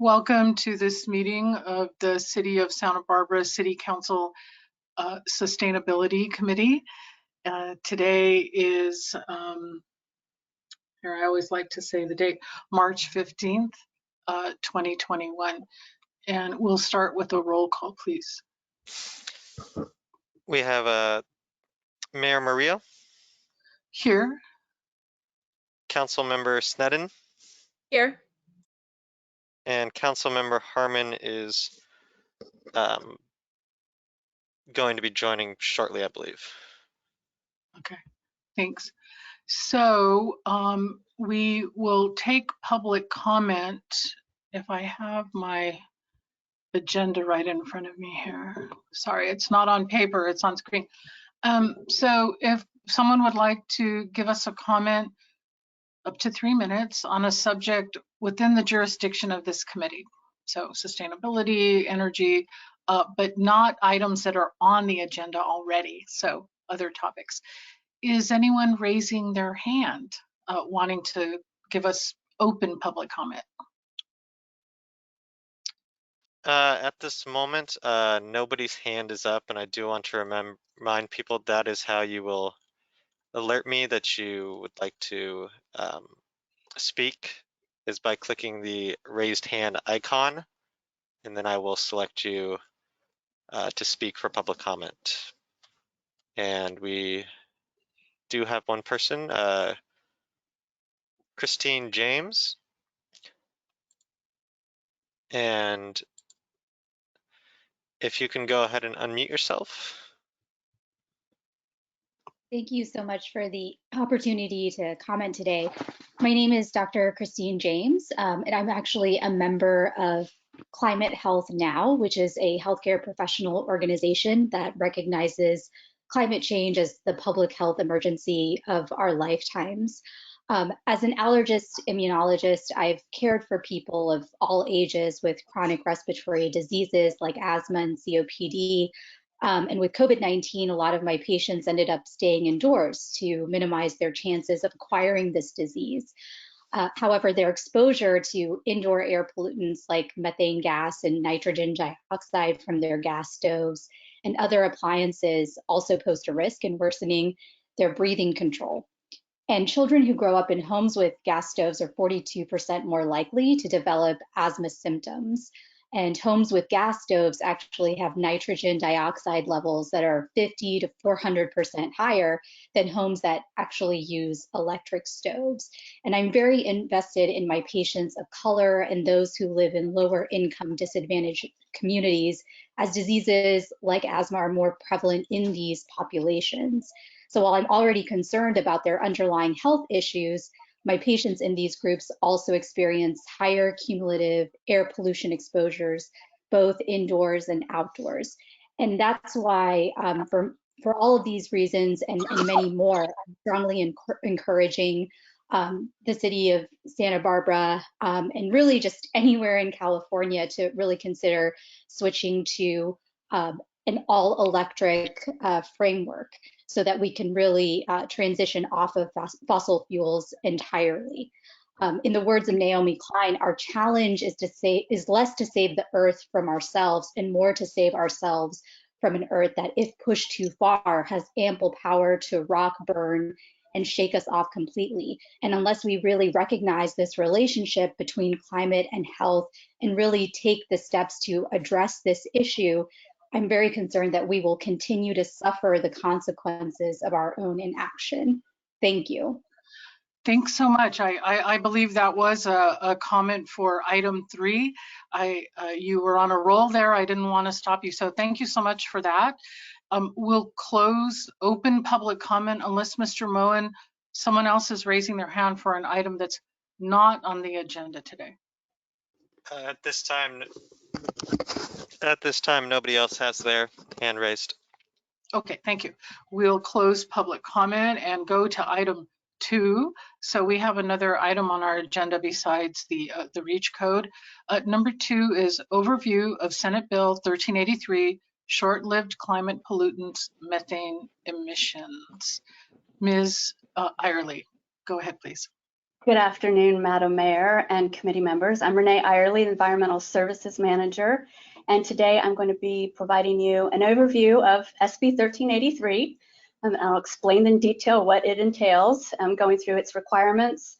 Welcome to this meeting of the City of Santa Barbara City Council Sustainability Committee. Today is, here I always like to say the date, March 15th, 2021. And we'll start with a roll call, please. We have Mayor Maria. Here. Councilmember Sneddon. Here. And Councilmember Harmon is going to be joining shortly, I believe. Okay, thanks. So we will take public comment. If I have my agenda right in front of me here. Sorry, it's not on paper, it's on screen. So if someone would like to give us a comment up to 3 minutes on a subject within the jurisdiction of this committee. So sustainability, energy, but not items that are on the agenda already. So other topics. Is anyone raising their hand wanting to give us open public comment? At this moment, nobody's hand is up, and I do want to remind people that is how you will alert me that you would like to speak, is by clicking the raised hand icon, and then I will select you to speak for public comment. And we do have one person, Christine James. And if you can go ahead and unmute yourself. Thank you so much for the opportunity to comment today. My name is Dr. Christine James, and I'm actually a member of Climate Health Now, which is a healthcare professional organization that recognizes climate change as the public health emergency of our lifetimes. As an allergist immunologist, I've cared for people of all ages with chronic respiratory diseases like asthma and COPD. And with COVID-19, a lot of my patients ended up staying indoors to minimize their chances of acquiring this disease. However, their exposure to indoor air pollutants like methane gas and nitrogen dioxide from their gas stoves and other appliances also posed a risk in worsening their breathing control. And children who grow up in homes with gas stoves are 42% more likely to develop asthma symptoms. And homes with gas stoves actually have nitrogen dioxide levels that are 50 to 400% higher than homes that actually use electric stoves. And I'm very invested in my patients of color and those who live in lower income disadvantaged communities, as diseases like asthma are more prevalent in these populations. So while I'm already concerned about their underlying health issues, my patients in these groups also experience higher cumulative air pollution exposures, both indoors and outdoors. And that's why, for all of these reasons and many more, I'm strongly encouraging the city of Santa Barbara and really just anywhere in California to really consider switching to an all-electric framework, so that we can really transition off of fossil fuels entirely. In the words of Naomi Klein, our challenge is less to save the earth from ourselves and more to save ourselves from an earth that, if pushed too far, has ample power to rock, burn, and shake us off completely. And unless we really recognize this relationship between climate and health and really take the steps to address this issue, I'm very concerned that we will continue to suffer the consequences of our own inaction. Thank you. Thanks so much. I believe that was a comment for item 3. You were on a roll there. I didn't want to stop you. So thank you so much for that. We'll close open public comment unless Mr. Moen, someone else is raising their hand for an item that's not on the agenda today. At this time, nobody else has their hand raised. Okay, thank you. We'll close public comment and go to item 2. So we have another item on our agenda besides the REACH code. Number 2 is overview of Senate Bill 1383, short-lived climate pollutants, methane emissions. Ms. Irely, go ahead, please. Good afternoon, Madam Mayor and committee members. I'm Renee Irely, Environmental Services Manager, and today I'm going to be providing you an overview of SB 1383. I'll explain in detail what it entails, going through its requirements,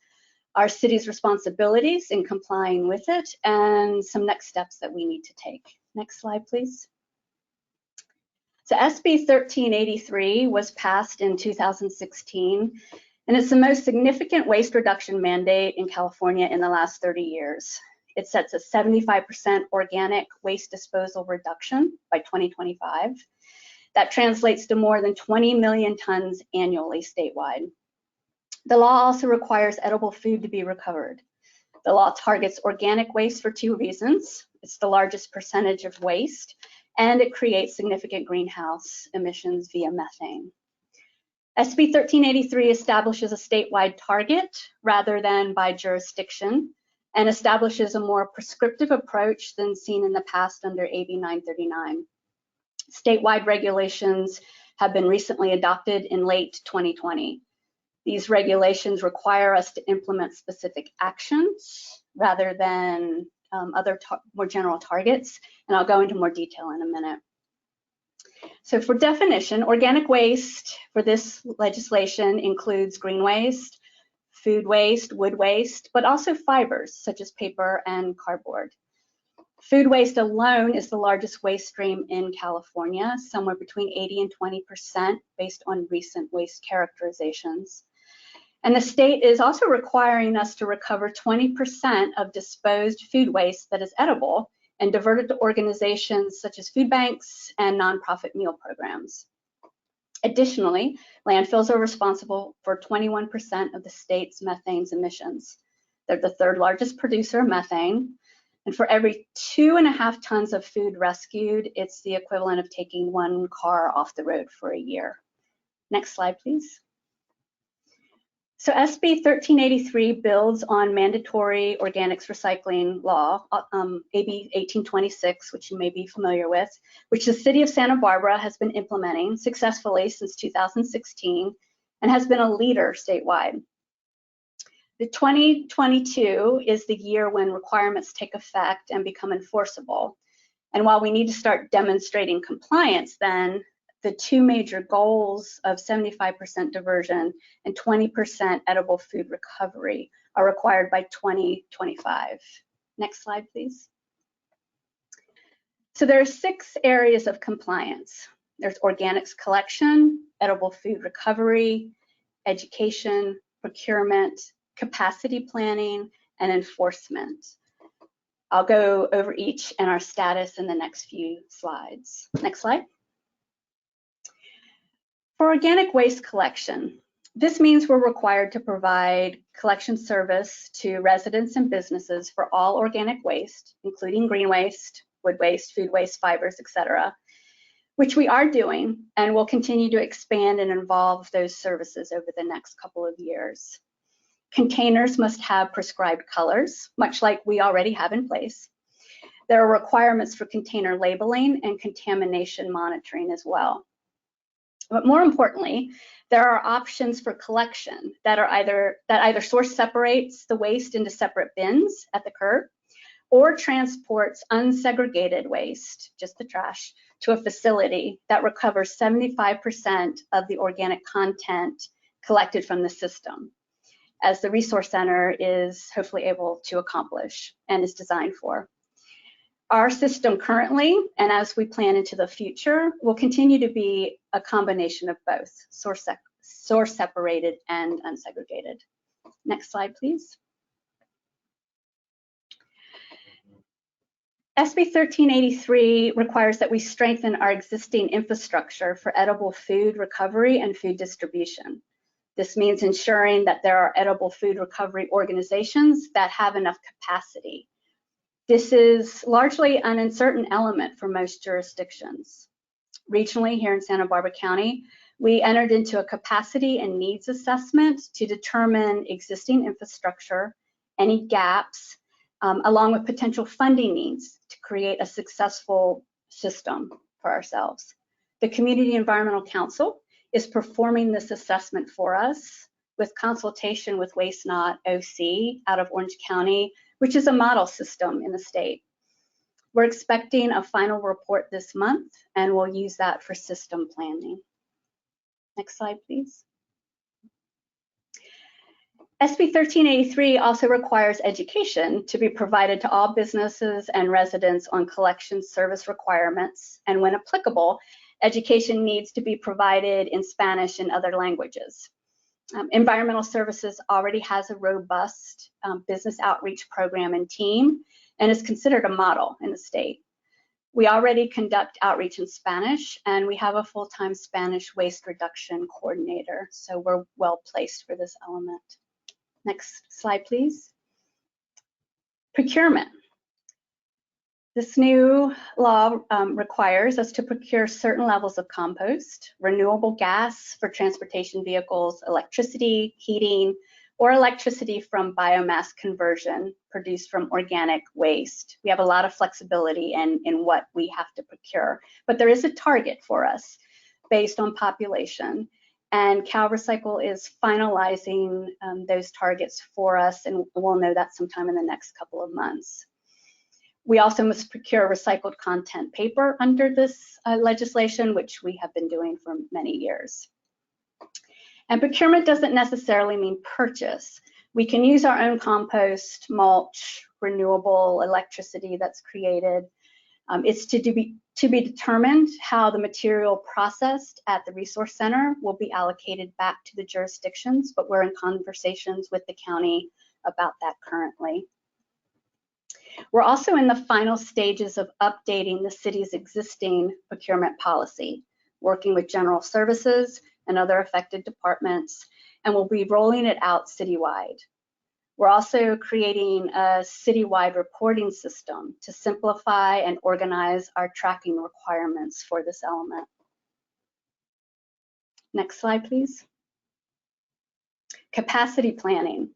our city's responsibilities in complying with it, and some next steps that we need to take. Next slide, please. So SB 1383 was passed in 2016. And it's the most significant waste reduction mandate in California in the last 30 years. It sets a 75% organic waste disposal reduction by 2025. That translates to more than 20 million tons annually statewide. The law also requires edible food to be recovered. The law targets organic waste for two reasons. It's the largest percentage of waste, and it creates significant greenhouse emissions via methane. SB 1383 establishes a statewide target rather than by jurisdiction and establishes a more prescriptive approach than seen in the past under AB 939. Statewide regulations have been recently adopted in late 2020. These regulations require us to implement specific actions rather than other more general targets, and I'll go into more detail in a minute. So for definition, organic waste for this legislation includes green waste, food waste, wood waste, but also fibers such as paper and cardboard. Food waste alone is the largest waste stream in California, somewhere between 80 and 20% based on recent waste characterizations. And the state is also requiring us to recover 20% of disposed food waste that is edible and diverted to organizations such as food banks and nonprofit meal programs. Additionally, landfills are responsible for 21% of the state's methane emissions. They're the third largest producer of methane, and for every 2.5 tons of food rescued, it's the equivalent of taking one car off the road for a year. Next slide, please. So SB 1383 builds on mandatory organics recycling law, AB 1826, which you may be familiar with, which the city of Santa Barbara has been implementing successfully since 2016 and has been a leader statewide. The 2022 is the year when requirements take effect and become enforceable. And while we need to start demonstrating compliance then, the two major goals of 75% diversion and 20% edible food recovery are required by 2025. Next slide, please. So there are 6 areas of compliance. There's organics collection, edible food recovery, education, procurement, capacity planning, and enforcement. I'll go over each and our status in the next few slides. Next slide. For organic waste collection, this means we're required to provide collection service to residents and businesses for all organic waste, including green waste, wood waste, food waste, fibers, etc., which we are doing and will continue to expand and evolve those services over the next couple of years. Containers must have prescribed colors, much like we already have in place. There are requirements for container labeling and contamination monitoring as well. But more importantly, there are options for collection that either source separates the waste into separate bins at the curb or transports unsegregated waste, just the trash, to a facility that recovers 75% of the organic content collected from the system, as the resource center is hopefully able to accomplish and is designed for. Our system currently, and as we plan into the future, will continue to be a combination of both, source separated and unsegregated. Next slide, please. SB 1383 requires that we strengthen our existing infrastructure for edible food recovery and food distribution. This means ensuring that there are edible food recovery organizations that have enough capacity. This is largely an uncertain element for most jurisdictions. Regionally, here in Santa Barbara County, we entered into a capacity and needs assessment to determine existing infrastructure, any gaps, along with potential funding needs to create a successful system for ourselves. The Community Environmental Council is performing this assessment for us with consultation with Waste Not OC out of Orange County, which is a model system in the state. We're expecting a final report this month, and we'll use that for system planning. Next slide, please. SB 1383 also requires education to be provided to all businesses and residents on collection service requirements, and when applicable, education needs to be provided in Spanish and other languages. Environmental Services already has a robust business outreach program and team, and is considered a model in the state. We already conduct outreach in Spanish, and we have a full-time Spanish waste reduction coordinator, so we're well placed for this element. Next slide, please. Procurement. This new law requires us to procure certain levels of compost, renewable gas for transportation vehicles, electricity, heating, or electricity from biomass conversion produced from organic waste. We have a lot of flexibility in what we have to procure, but there is a target for us based on population, and CalRecycle is finalizing those targets for us, and we'll know that sometime in the next couple of months. We also must procure recycled content paper under this legislation, which we have been doing for many years. And procurement doesn't necessarily mean purchase. We can use our own compost, mulch, renewable electricity that's created. It's to be determined how the material processed at the resource center will be allocated back to the jurisdictions, but we're in conversations with the county about that currently. We're also in the final stages of updating the city's existing procurement policy, working with general services and other affected departments, and we'll be rolling it out citywide. We're also creating a citywide reporting system to simplify and organize our tracking requirements for this element. Next slide, please. Capacity planning.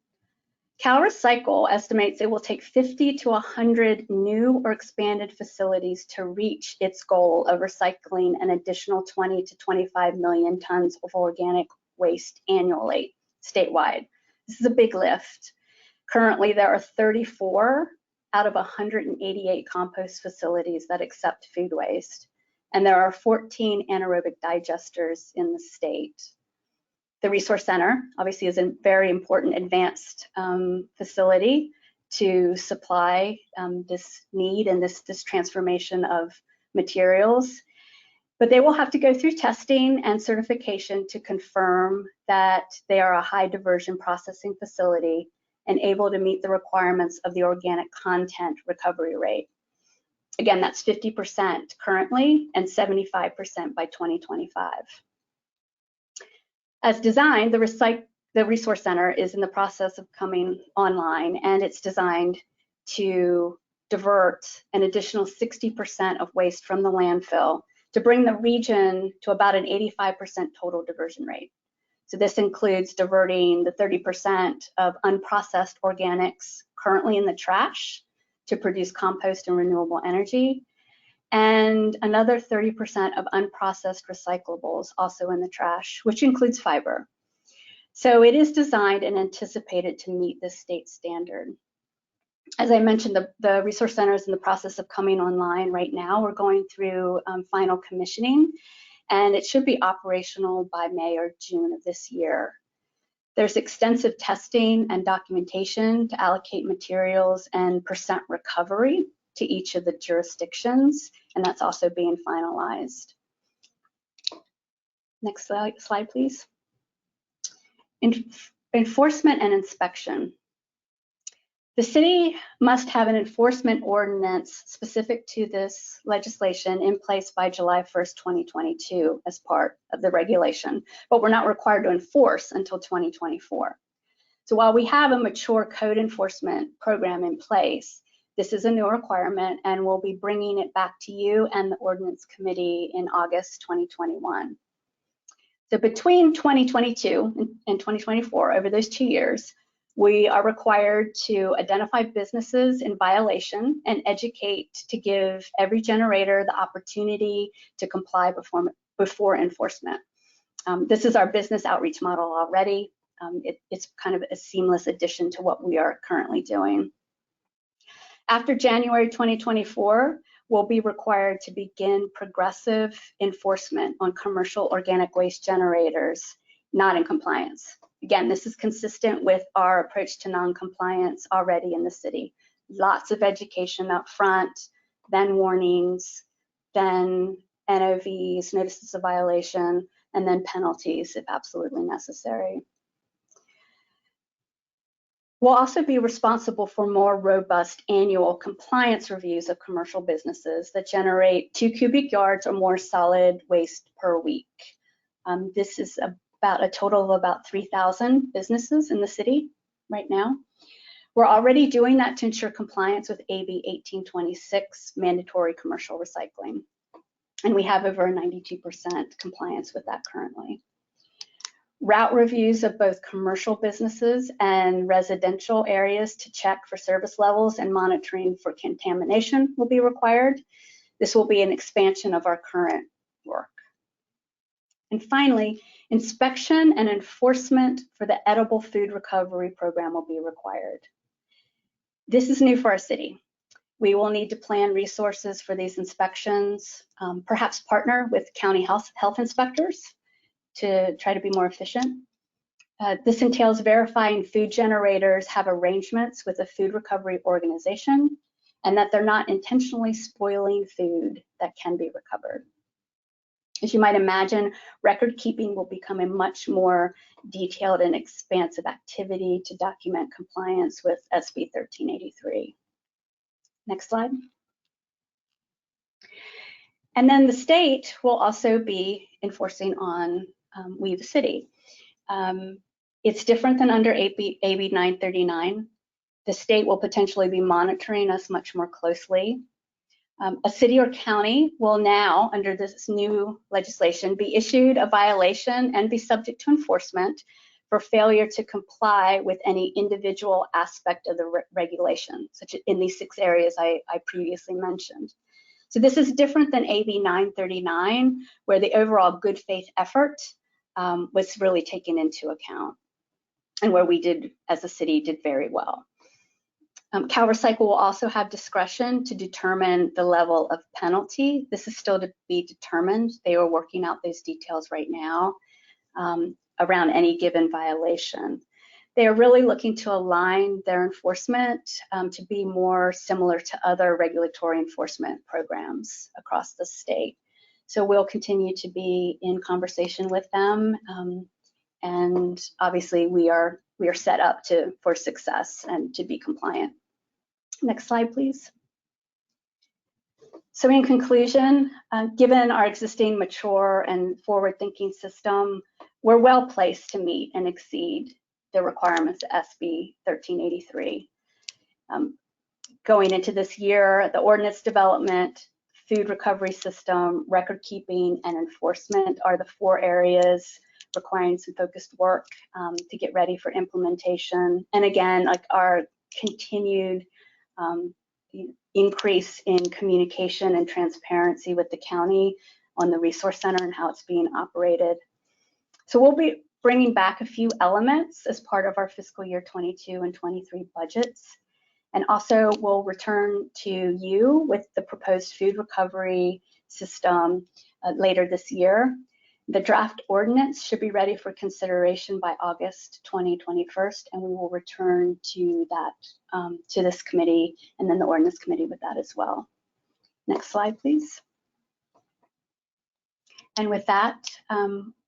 CalRecycle estimates it will take 50 to 100 new or expanded facilities to reach its goal of recycling an additional 20 to 25 million tons of organic waste annually, statewide. This is a big lift. Currently, there are 34 out of 188 compost facilities that accept food waste, and there are 14 anaerobic digesters in the state. The Resource Center obviously is a very important advanced facility to supply this need and this transformation of materials. But they will have to go through testing and certification to confirm that they are a high diversion processing facility and able to meet the requirements of the organic content recovery rate. Again, that's 50% currently and 75% by 2025. As designed, the Resource Center is in the process of coming online, and it's designed to divert an additional 60% of waste from the landfill to bring the region to about an 85% total diversion rate. So this includes diverting the 30% of unprocessed organics currently in the trash to produce compost and renewable energy, and another 30% of unprocessed recyclables also in the trash, which includes fiber. So it is designed and anticipated to meet this state standard. As I mentioned, the Resource Center is in the process of coming online right now. We're going through final commissioning, and it should be operational by May or June of this year. There's extensive testing and documentation to allocate materials and percent recovery to each of the jurisdictions, and that's also being finalized. Next slide, please. Enforcement and inspection. The city must have an enforcement ordinance specific to this legislation in place by July 1st, 2022 as part of the regulation, but we're not required to enforce until 2024. So while we have a mature code enforcement program in place, this is a new requirement, and we'll be bringing it back to you and the Ordinance Committee in August 2021. So between 2022 and 2024, over those 2 years, we are required to identify businesses in violation and educate to give every generator the opportunity to comply before enforcement. This is our business outreach model already. it's kind of a seamless addition to what we are currently doing. After January 2024, we'll be required to begin progressive enforcement on commercial organic waste generators not in compliance. Again, this is consistent with our approach to non-compliance already in the city. Lots of education up front, then warnings, then NOVs, notices of violation, and then penalties if absolutely necessary. We'll also be responsible for more robust annual compliance reviews of commercial businesses that generate 2 cubic yards or more solid waste per week. This is about a total of about 3,000 businesses in the city right now. We're already doing that to ensure compliance with AB 1826, mandatory commercial recycling. And we have over 92% compliance with that currently. Route reviews of both commercial businesses and residential areas to check for service levels and monitoring for contamination will be required. This will be an expansion of our current work. And finally, inspection and enforcement for the edible food recovery program will be required. This is new for our city. We will need to plan resources for these inspections, perhaps partner with county health inspectors to try to be more efficient. This entails verifying food generators have arrangements with a food recovery organization and that they're not intentionally spoiling food that can be recovered. As you might imagine, record keeping will become a much more detailed and expansive activity to document compliance with SB 1383. Next slide. And then the state will also be enforcing on we, the city. It's different than under AB 939. The state will potentially be monitoring us much more closely. A city or county will now, under this new legislation, be issued a violation and be subject to enforcement for failure to comply with any individual aspect of the regulation, such as in these 6 areas I previously mentioned. So this is different than AB 939, where the overall good faith effort was really taken into account and where we did, as a city, did very well. CalRecycle will also have discretion to determine the level of penalty. This is still to be determined. They are working out those details right now around any given violation. They are really looking to align their enforcement to be more similar to other regulatory enforcement programs across the state. So we'll continue to be in conversation with them, and obviously we are set up for success and to be compliant. Next slide, please. So in conclusion, given our existing mature and forward-thinking system, we're well placed to meet and exceed the requirements of SB 1383. Going into this year, the ordinance development, food recovery system, record keeping, and enforcement are the 4 areas requiring some focused work to get ready for implementation. And again, like our continued increase in communication and transparency with the county on the resource center and how it's being operated. So we'll be bringing back a few elements as part of our fiscal year 22 and 23 budgets. And also we'll return to you with the proposed food recovery system later this year. The draft ordinance should be ready for consideration by August 2021, and we will return to that, to this committee and then the ordinance committee with that as well. Next slide, please. And with that,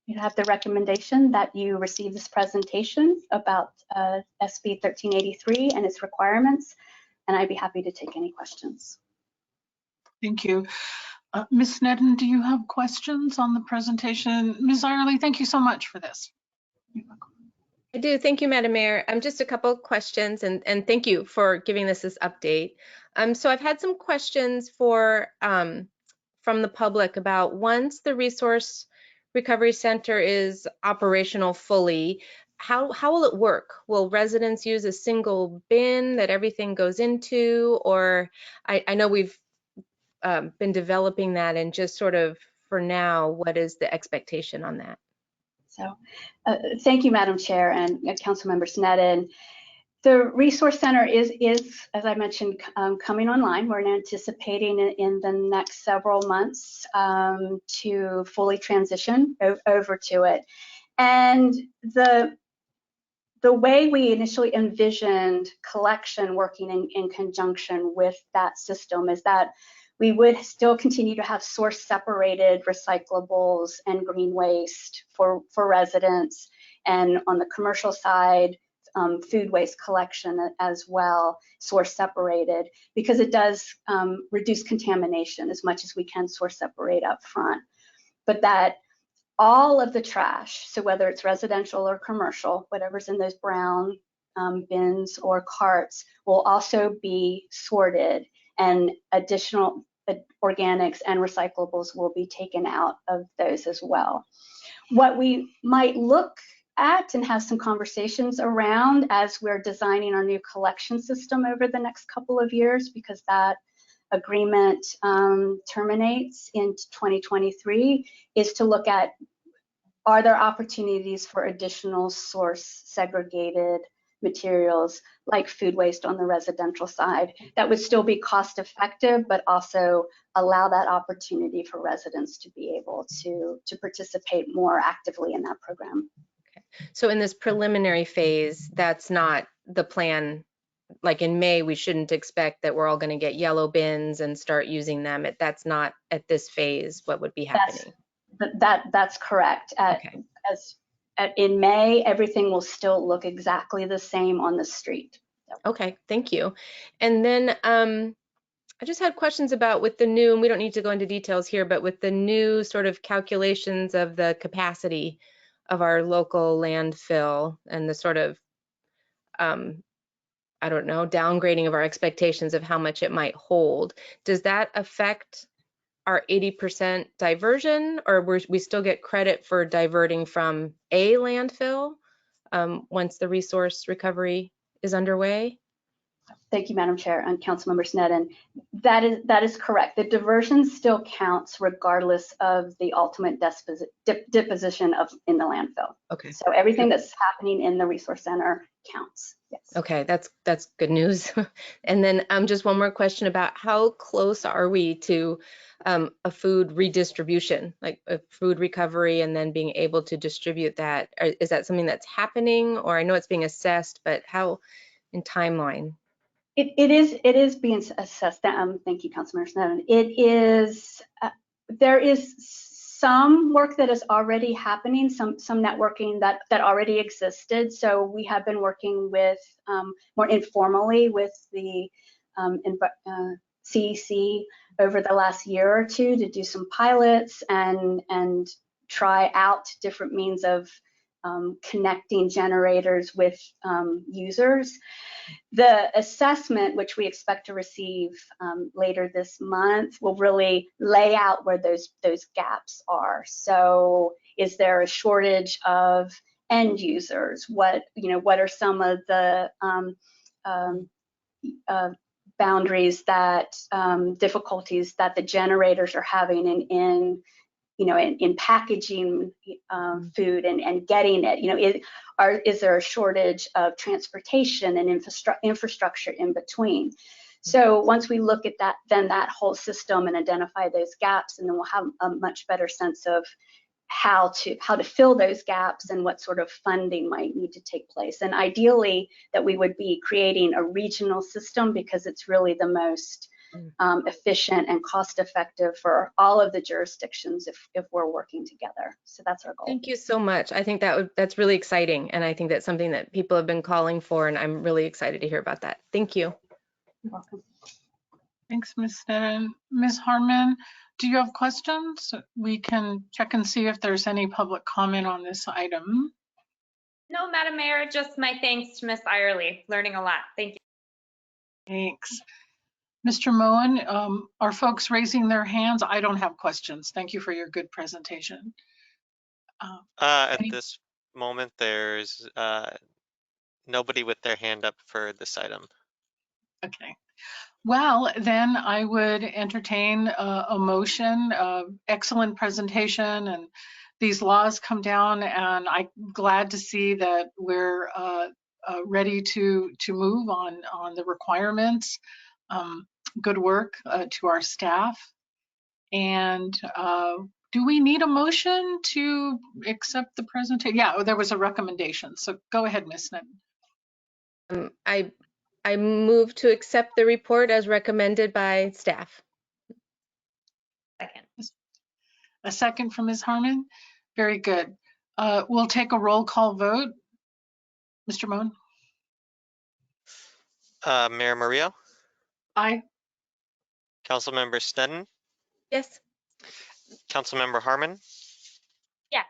you have the recommendation that you receive this presentation about SB 1383 and its requirements, and I'd be happy to take any questions. Thank you. Ms. Sneddon, do you have questions on the presentation? Ms. Irely, thank you so much for this. I do. Thank you, Madam Mayor. Just a couple of questions, and thank you for giving us this update. So I've had some questions for from the public about once the Resource Recovery Center is operational fully, how will it work? Will residents use a single bin that everything goes into? Or I know we've been developing that, and just sort of for now, what is the expectation on that? So thank you, Madam Chair and Councilmember Sneddon. The Resource Center is, as I mentioned, coming online. We're anticipating in the next several months to fully transition over to it. And the way we initially envisioned collection working in conjunction with that system is that we would still continue to have source separated recyclables and green waste for residents, and on the commercial side, food waste collection as well, source separated, because it does reduce contamination as much as we can source separate up front. But that all of the trash, so whether it's residential or commercial, whatever's in those brown bins or carts, will also be sorted, and additional organics and recyclables will be taken out of those as well. What we might look at and have some conversations around as we're designing our new collection system over the next couple of years, because that agreement terminates in 2023, is to look at, are there opportunities for additional source segregated materials like food waste on the residential side that would still be cost effective, but also allow that opportunity for residents to be able to participate more actively in that program. Okay. So in this preliminary phase, that's not the plan. Like in May, we shouldn't expect that we're all going to get yellow bins and start using them. That's not at this phase what would be happening. That's correct. Okay. In May, everything will still look exactly the same on the street. Okay, thank you. And then I just had questions about with the new, and we don't need to go into details here, but with the new sort of calculations of the capacity of our local landfill and the sort of, I don't know, downgrading of our expectations of how much it might hold. Does that affect our 80% diversion, or we still get credit for diverting from a landfill once the resource recovery is underway? Thank you, Madam Chair and Councilmember Sneddon. That is correct. The diversion still counts regardless of the ultimate deposition in the landfill. Okay. So everything that's happening in the Resource Center counts. Yes. Okay, that's good news. And then just one more question about how close are we to a food redistribution, like a food recovery, and then being able to distribute that? Is that something that's happening, or I know it's being assessed, but how in timeline? It is being assessed. Thank you, Councilmember Sneddon. It is. There is some work that is already happening, some networking that already existed. So we have been working with more informally with the CEC over the last year or two to do some pilots and try out different means of connecting generators with users. The assessment, which we expect to receive later this month, will really lay out where those gaps are. So is there a shortage of end users? What are some of the boundaries that difficulties that the generators are having in packaging food and getting it? Is there a shortage of transportation and infrastructure in between? So once we look at that, then that whole system and identify those gaps, and then we'll have a much better sense of how to fill those gaps and what sort of funding might need to take place. And ideally, that we would be creating a regional system, because it's really the most efficient and cost effective for all of the jurisdictions if we're working together. So that's our goal. Thank you so much. I think that's really exciting, and I think that's something that people have been calling for, and I'm really excited to hear about that. Thank you. You're welcome. Thanks, Ms. Sneddon. Ms. Harmon, do you have questions? We can check and see if there's any public comment on this item. No, Madam Mayor, just my thanks to Ms. Irely. Learning a lot. Thank you. Thanks. Mr. Moen, are folks raising their hands? I don't have questions. Thank you for your good presentation. At this moment, there's nobody with their hand up for this item. Okay. Well, then I would entertain a motion. Excellent presentation, and these laws come down, and I'm glad to see that we're ready to move on the requirements. Good work to our staff. And do we need a motion to accept the presentation? Yeah, there was a recommendation. So go ahead, Ms. Sneddon. I move to accept the report as recommended by staff. Second. A second from Ms. Harmon. Very good. We'll take a roll call vote. Mr. Moen? Mayor Murillo, Aye. Councilmember Sneddon, Yes. Councilmember Harmon, Yes.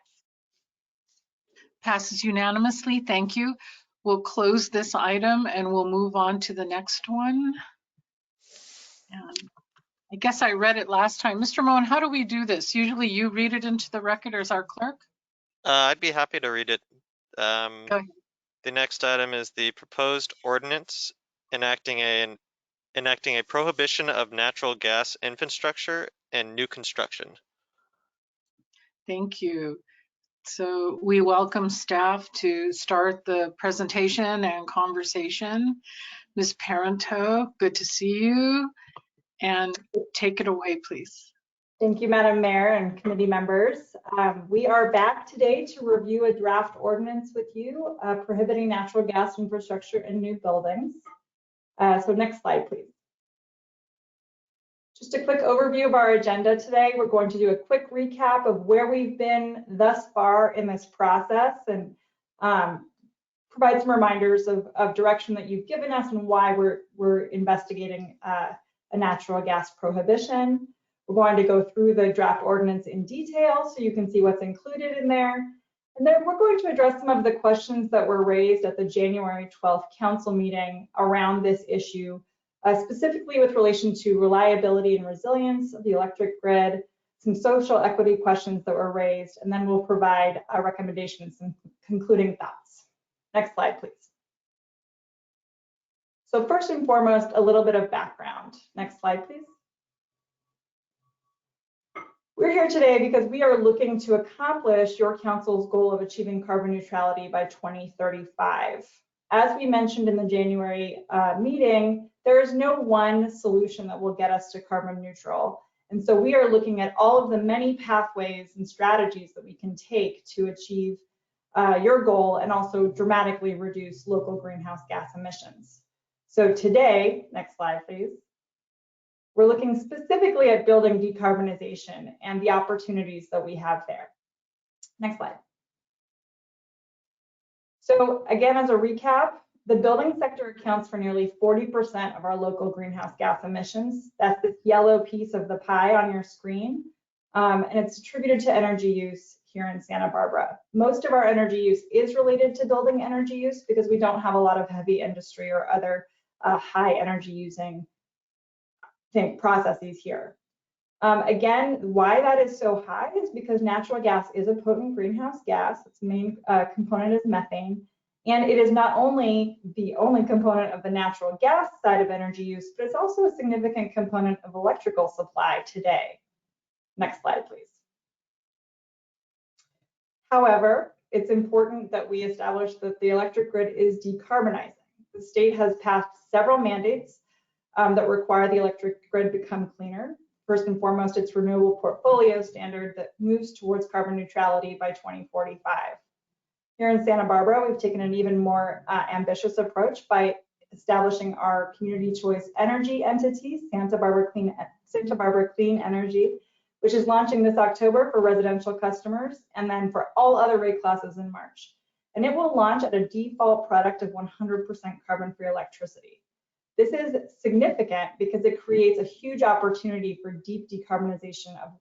Passes unanimously. Thank you. We'll close this item and we'll move on to the next one. I guess I read it last time. Mr. Moen, how do we do this? Usually you read it into the record as our clerk? I'd be happy to read it. Go ahead. The next item is the proposed ordinance enacting a prohibition of natural gas infrastructure and new construction. Thank you. So we welcome staff to start the presentation and conversation. Ms. Parento, good to see you. And take it away, please. Thank you, Madam Mayor and committee members. We are back today to review a draft ordinance with you prohibiting natural gas infrastructure in new buildings. So next slide, please. Just a quick overview of our agenda today. We're going to do a quick recap of where we've been thus far in this process and provide some reminders of direction that you've given us and why we're investigating a natural gas prohibition. We're going to go through the draft ordinance in detail so you can see what's included in there. And then we're going to address some of the questions that were raised at the January 12th council meeting around this issue, specifically with relation to reliability and resilience of the electric grid, some social equity questions that were raised, and then we'll provide a recommendation and some concluding thoughts. Next slide, please. So first and foremost, a little bit of background. Next slide, please. We're here today because we are looking to accomplish your council's goal of achieving carbon neutrality by 2035. As we mentioned in the January meeting, there is no one solution that will get us to carbon neutral. And so we are looking at all of the many pathways and strategies that we can take to achieve your goal and also dramatically reduce local greenhouse gas emissions. So today, next slide, please. We're looking specifically at building decarbonization and the opportunities that we have there. Next slide. So again, as a recap, the building sector accounts for nearly 40% of our local greenhouse gas emissions. That's this yellow piece of the pie on your screen. And it's attributed to energy use here in Santa Barbara. Most of our energy use is related to building energy use because we don't have a lot of heavy industry or other high energy using processes here. Again, why that is so high is because natural gas is a potent greenhouse gas. Its main component is methane. And it is not only the only component of the natural gas side of energy use, but it's also a significant component of electrical supply today. Next slide, please. However, it's important that we establish that the electric grid is decarbonizing. The state has passed several mandates that require the electric grid become cleaner. First and foremost, it's renewable portfolio standard that moves towards carbon neutrality by 2045. Here in Santa Barbara, we've taken an even more ambitious approach by establishing our community choice energy entity, Santa Barbara Clean Energy, which is launching this October for residential customers and then for all other rate classes in March. And it will launch at a default product of 100% carbon-free electricity. This is significant because it creates a huge opportunity for deep decarbonization of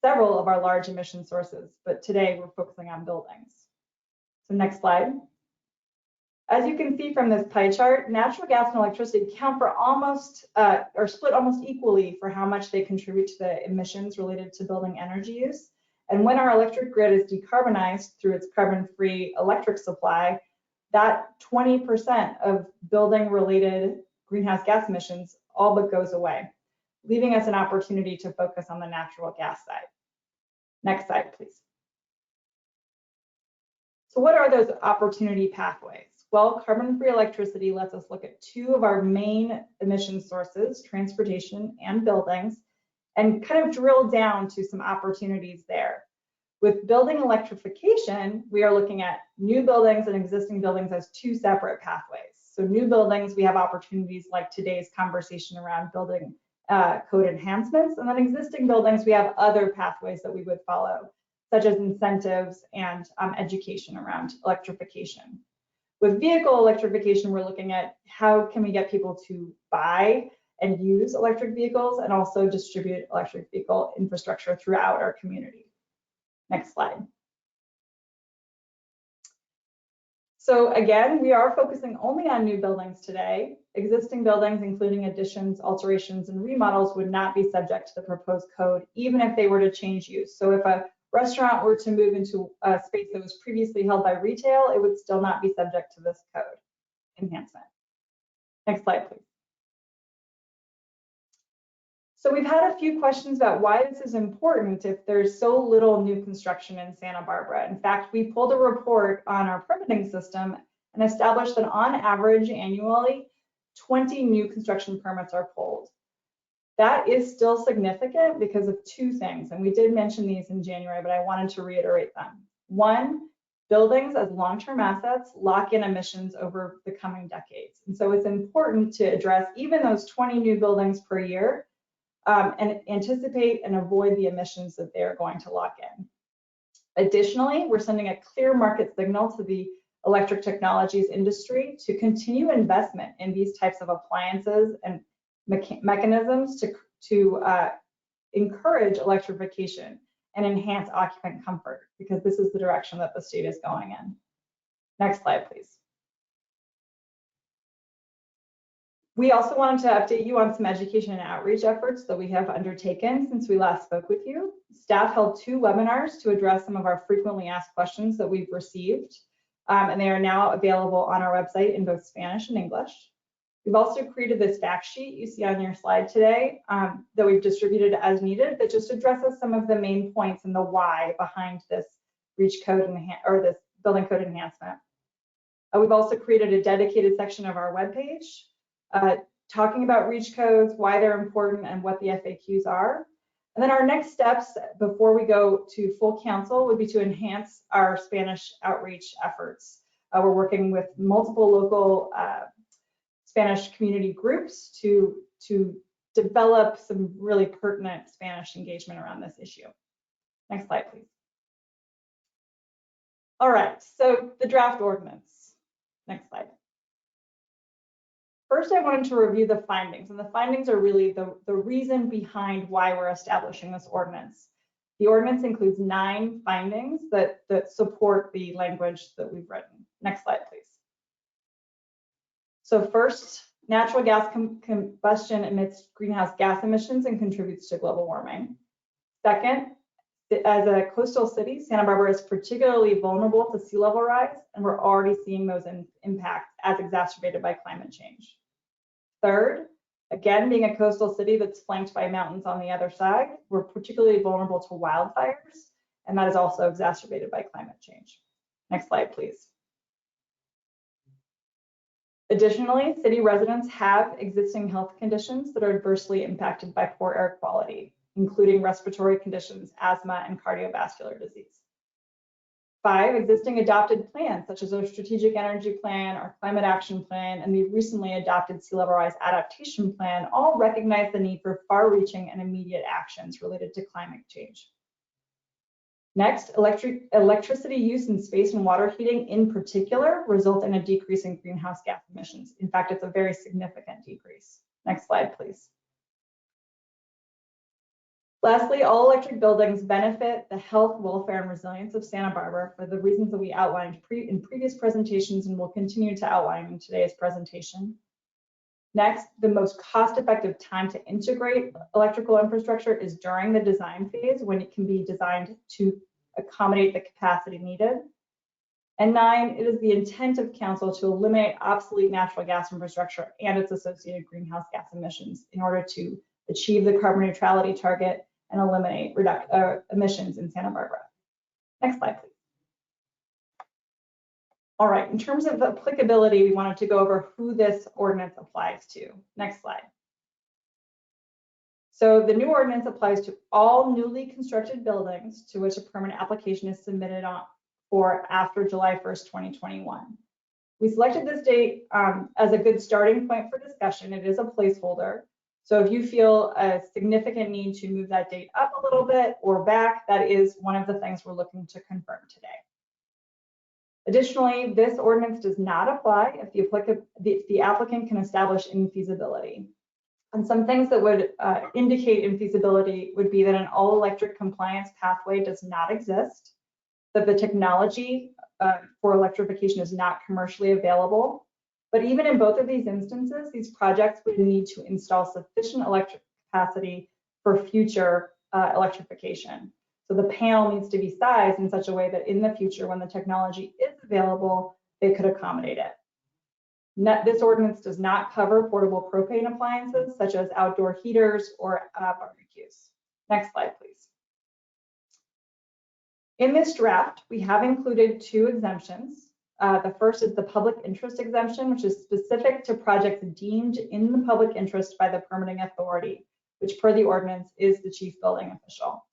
several of our large emission sources, but today we're focusing on buildings. So next slide. As you can see from this pie chart, natural gas and electricity account for almost, or split almost equally for how much they contribute to the emissions related to building energy use. And when our electric grid is decarbonized through its carbon-free electric supply, that 20% of building-related greenhouse gas emissions all but goes away, leaving us an opportunity to focus on the natural gas side. Next slide, please. So what are those opportunity pathways? Well, carbon-free electricity lets us look at two of our main emission sources, transportation and buildings, and kind of drill down to some opportunities there. With building electrification, we are looking at new buildings and existing buildings as two separate pathways. So new buildings, we have opportunities like today's conversation around building code enhancements, and then existing buildings, we have other pathways that we would follow, such as incentives and education around electrification. With vehicle electrification, we're looking at how can we get people to buy and use electric vehicles and also distribute electric vehicle infrastructure throughout our community. Next slide. So again, we are focusing only on new buildings today. Existing buildings, including additions, alterations, and remodels, would not be subject to the proposed code, even if they were to change use. So if a restaurant were to move into a space that was previously held by retail, it would still not be subject to this code enhancement. Next slide, please. So we've had a few questions about why this is important if there's so little new construction in Santa Barbara. In fact, we pulled a report on our permitting system and established that on average annually, 20 new construction permits are pulled. That is still significant because of two things, and we did mention these in January, but I wanted to reiterate them. One, buildings as long-term assets lock in emissions over the coming decades. And so it's important to address even those 20 new buildings per year and anticipate and avoid the emissions that they're going to lock in. Additionally, we're sending a clear market signal to the electric technologies industry to continue investment in these types of appliances and mechanisms to encourage electrification and enhance occupant comfort, because this is the direction that the state is going in. Next slide, please. We also wanted to update you on some education and outreach efforts that we have undertaken since we last spoke with you. Staff held 2 webinars to address some of our frequently asked questions that we've received, and they are now available on our website in both Spanish and English. We've also created this fact sheet you see on your slide today that we've distributed as needed that just addresses some of the main points and the why behind this REACH code or this building code enhancement. We've also created a dedicated section of our webpage talking about REACH codes, why they're important, and what the FAQs are. And then our next steps before we go to full council would be to enhance our Spanish outreach efforts. We're working with multiple local Spanish community groups to develop some really pertinent Spanish engagement around this issue. Next slide, please. All right, so the draft ordinance. Next slide. First, I wanted to review the findings, and the findings are really the reason behind why we're establishing this ordinance. The ordinance includes 9 findings that support the language that we've written. Next slide, please. So first, natural gas combustion emits greenhouse gas emissions and contributes to global warming. Second, as a coastal city, Santa Barbara is particularly vulnerable to sea level rise, and we're already seeing those impacts as exacerbated by climate change. Third, again, being a coastal city that's flanked by mountains on the other side, we're particularly vulnerable to wildfires, and that is also exacerbated by climate change. Next slide, please. Additionally, city residents have existing health conditions that are adversely impacted by poor air quality, including respiratory conditions, asthma, and cardiovascular disease. 5, existing adopted plans, such as our Strategic Energy Plan, our Climate Action Plan, and the recently adopted Sea Level Rise Adaptation Plan, all recognize the need for far-reaching and immediate actions related to climate change. Next, electricity use in space and water heating in particular result in a decrease in greenhouse gas emissions. In fact, it's a very significant decrease. Next slide, please. Lastly, all electric buildings benefit the health, welfare, and resilience of Santa Barbara for the reasons that we outlined in previous presentations and will continue to outline in today's presentation. Next, the most cost-effective time to integrate electrical infrastructure is during the design phase, when it can be designed to accommodate the capacity needed. And 9, it is the intent of council to eliminate obsolete natural gas infrastructure and its associated greenhouse gas emissions in order to achieve the carbon neutrality target and eliminate emissions in Santa Barbara. Next slide, please. All right, in terms of applicability, we wanted to go over who this ordinance applies to. Next slide. So the new ordinance applies to all newly constructed buildings to which a permit application is submitted for after July 1st, 2021. We selected this date as a good starting point for discussion. It is a placeholder. So if you feel a significant need to move that date up a little bit or back, that is one of the things we're looking to confirm today. Additionally, this ordinance does not apply if the applicant can establish infeasibility. And some things that would indicate infeasibility would be that an all-electric compliance pathway does not exist, that the technology for electrification is not commercially available. But even in both of these instances, these projects would need to install sufficient electric capacity for future electrification. So the panel needs to be sized in such a way that in the future, when the technology is available, they could accommodate it. This ordinance does not cover portable propane appliances, such as outdoor heaters or barbecues. Next slide, please. In this draft, we have included 2 exemptions. The first is the public interest exemption, which is specific to projects deemed in the public interest by the permitting authority, which per the ordinance is the chief building official.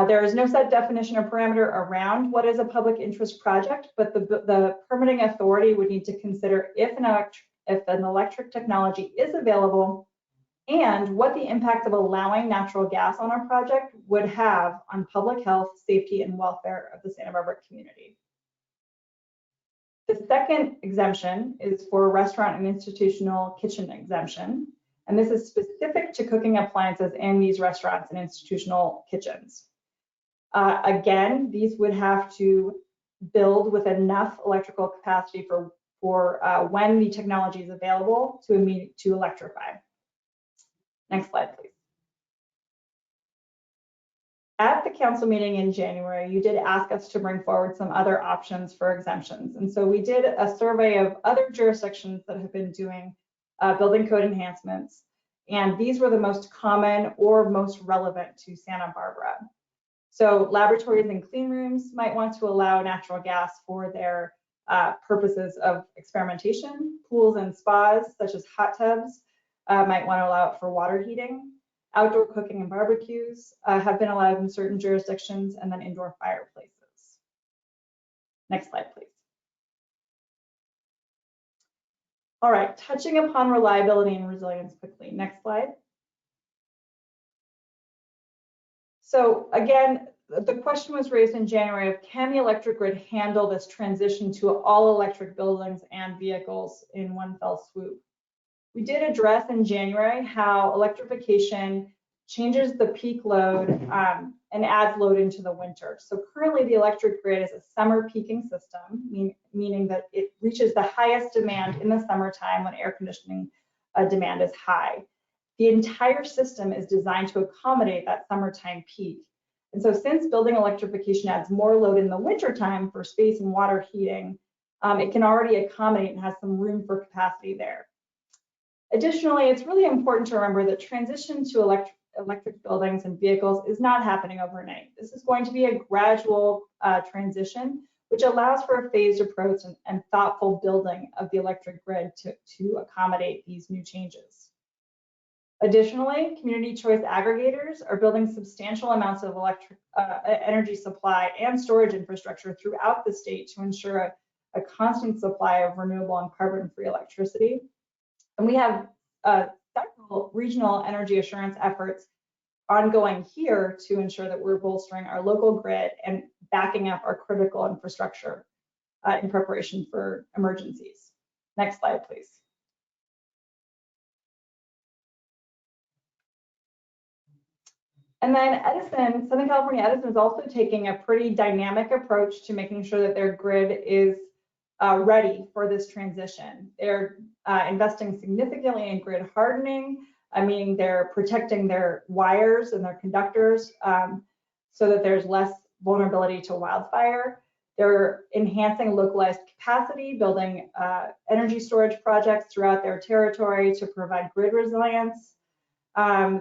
There is no set definition or parameter around what is a public interest project, but the permitting authority would need to consider if an electric technology is available and what the impacts of allowing natural gas on a project would have on public health, safety, and welfare of the Santa Barbara community. The second exemption is for restaurant and institutional kitchen exemption, and this is specific to cooking appliances in these restaurants and institutional kitchens. Again, these would have to build with enough electrical capacity for when the technology is available to electrify. Next slide, please. At the council meeting in January, you did ask us to bring forward some other options for exemptions. And so we did a survey of other jurisdictions that have been doing building code enhancements. And these were the most common or most relevant to Santa Barbara. So laboratories and clean rooms might want to allow natural gas for their purposes of experimentation. Pools and spas, such as hot tubs, might want to allow it for water heating. Outdoor cooking and barbecues have been allowed in certain jurisdictions, and then indoor fireplaces. Next slide, please. All right, touching upon reliability and resilience quickly. Next slide. So again, the question was raised in January of, can the electric grid handle this transition to all electric buildings and vehicles in one fell swoop? We did address in January how electrification changes the peak load and adds load into the winter. So currently the electric grid is a summer peaking system, meaning that it reaches the highest demand in the summertime when air conditioning demand is high. The entire system is designed to accommodate that summertime peak. And so since building electrification adds more load in the wintertime for space and water heating, it can already accommodate and has some room for capacity there. Additionally, it's really important to remember that transition to electric buildings and vehicles is not happening overnight. This is going to be a gradual transition, which allows for a phased approach and thoughtful building of the electric grid to accommodate these new changes. Additionally, community choice aggregators are building substantial amounts of energy supply and storage infrastructure throughout the state to ensure a constant supply of renewable and carbon-free electricity. And we have several regional energy assurance efforts ongoing here to ensure that we're bolstering our local grid and backing up our critical infrastructure in preparation for emergencies. Next slide, please. And then Edison, Southern California Edison is also taking a pretty dynamic approach to making sure that their grid is ready for this transition. They're investing significantly in grid hardening, meaning they're protecting their wires and their conductors so that there's less vulnerability to wildfire. They're enhancing localized capacity, building energy storage projects throughout their territory to provide grid resilience.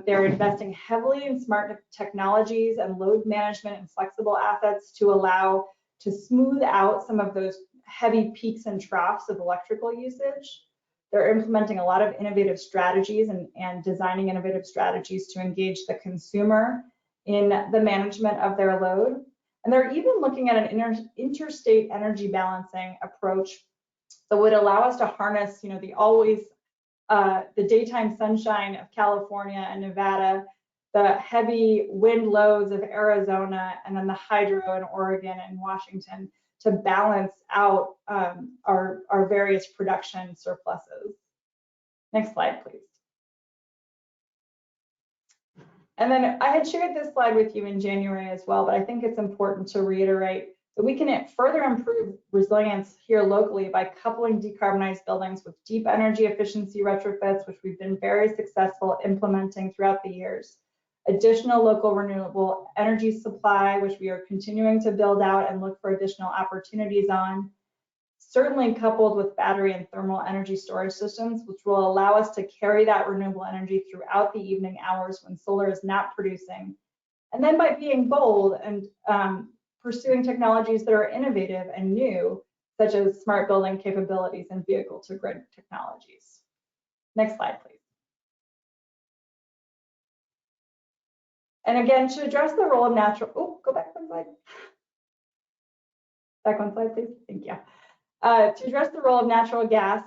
They're investing heavily in smart technologies and load management and flexible assets to allow to smooth out some of those heavy peaks and troughs of electrical usage. They're implementing a lot of innovative strategies and designing innovative strategies to engage the consumer in the management of their load. And they're even looking at an interstate energy balancing approach that would allow us to harness, the daytime sunshine of California and Nevada, the heavy wind loads of Arizona, and then the hydro in Oregon and Washington to balance out our various production surpluses. Next slide, please. And then I had shared this slide with you in January as well, but I think it's important to reiterate that we can further improve resilience here locally by coupling decarbonized buildings with deep energy efficiency retrofits, which we've been very successful implementing throughout the years. Additional local renewable energy supply, which we are continuing to build out and look for additional opportunities on. Certainly coupled with battery and thermal energy storage systems, which will allow us to carry that renewable energy throughout the evening hours when solar is not producing. And then by being bold and pursuing technologies that are innovative and new, such as smart building capabilities and vehicle-to-grid technologies. Next slide, please. And again, to address the role of go back one slide. Back one slide, please. Thank you. To address the role of natural gas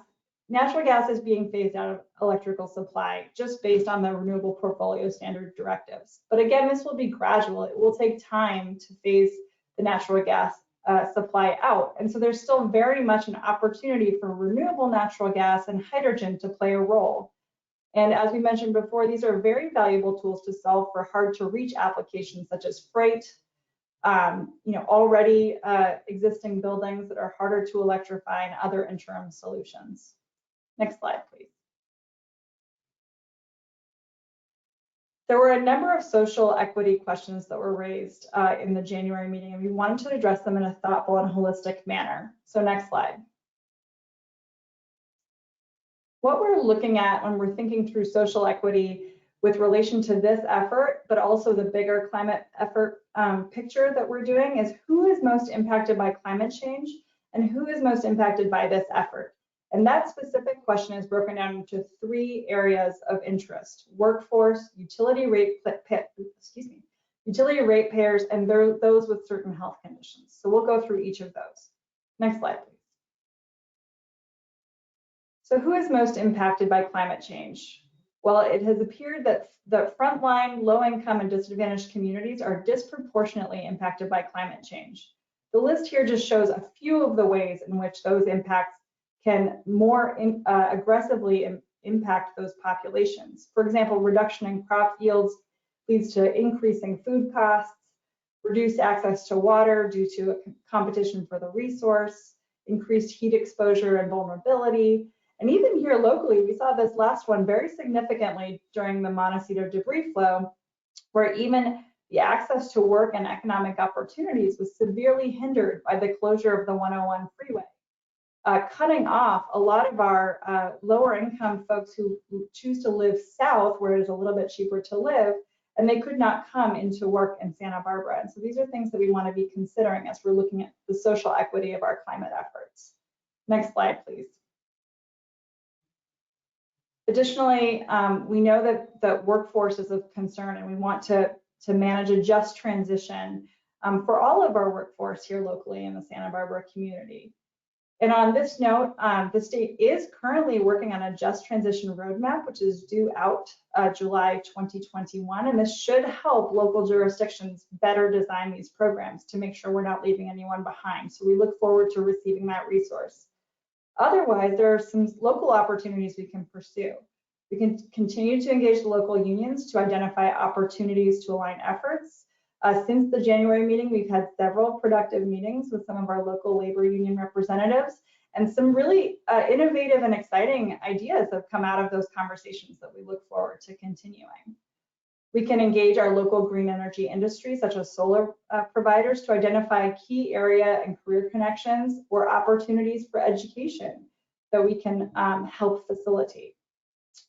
is being phased out of electrical supply just based on the renewable portfolio standard directives. But again, this will be gradual. It will take time to phase the natural gas supply out. And so there's still very much an opportunity for renewable natural gas and hydrogen to play a role. And as we mentioned before, these are very valuable tools to solve for hard to reach applications such as freight, already existing buildings that are harder to electrify and other interim solutions. Next slide, please. There were a number of social equity questions that were raised in the January meeting, and we wanted to address them in a thoughtful and holistic manner. So next slide. What we're looking at when we're thinking through social equity with relation to this effort, but also the bigger climate effort picture that we're doing is who is most impacted by climate change and who is most impacted by this effort. And that specific question is broken down into 3 areas of interest: workforce, utility ratepayers, and those with certain health conditions. So we'll go through each of those. Next slide, please. So who is most impacted by climate change? Well, it has appeared that the frontline, low-income, and disadvantaged communities are disproportionately impacted by climate change. The list here just shows a few of the ways in which those impacts can more aggressively impact those populations. For example, reduction in crop yields leads to increasing food costs, reduced access to water due to a competition for the resource, increased heat exposure and vulnerability. And even here locally, we saw this last one very significantly during the Montecito debris flow, where even the access to work and economic opportunities was severely hindered by the closure of the 101 freeway, cutting off a lot of our lower income folks who choose to live south where it's a little bit cheaper to live, and they could not come into work in Santa Barbara. And so these are things that we want to be considering as we're looking at the social equity of our climate efforts. Next slide, please. Additionally, we know that workforce is of concern, and we want to manage a just transition for all of our workforce here locally in the Santa Barbara community. And on this note, the state is currently working on a just transition roadmap, which is due out July 2021. And this should help local jurisdictions better design these programs to make sure we're not leaving anyone behind. So we look forward to receiving that resource. Otherwise, there are some local opportunities we can pursue. We can continue to engage the local unions to identify opportunities to align efforts. Since the January meeting, we've had several productive meetings with some of our local labor union representatives, and some really innovative and exciting ideas have come out of those conversations that we look forward to continuing. We can engage our local green energy industry, such as solar providers, to identify key area and career connections or opportunities for education that we can help facilitate.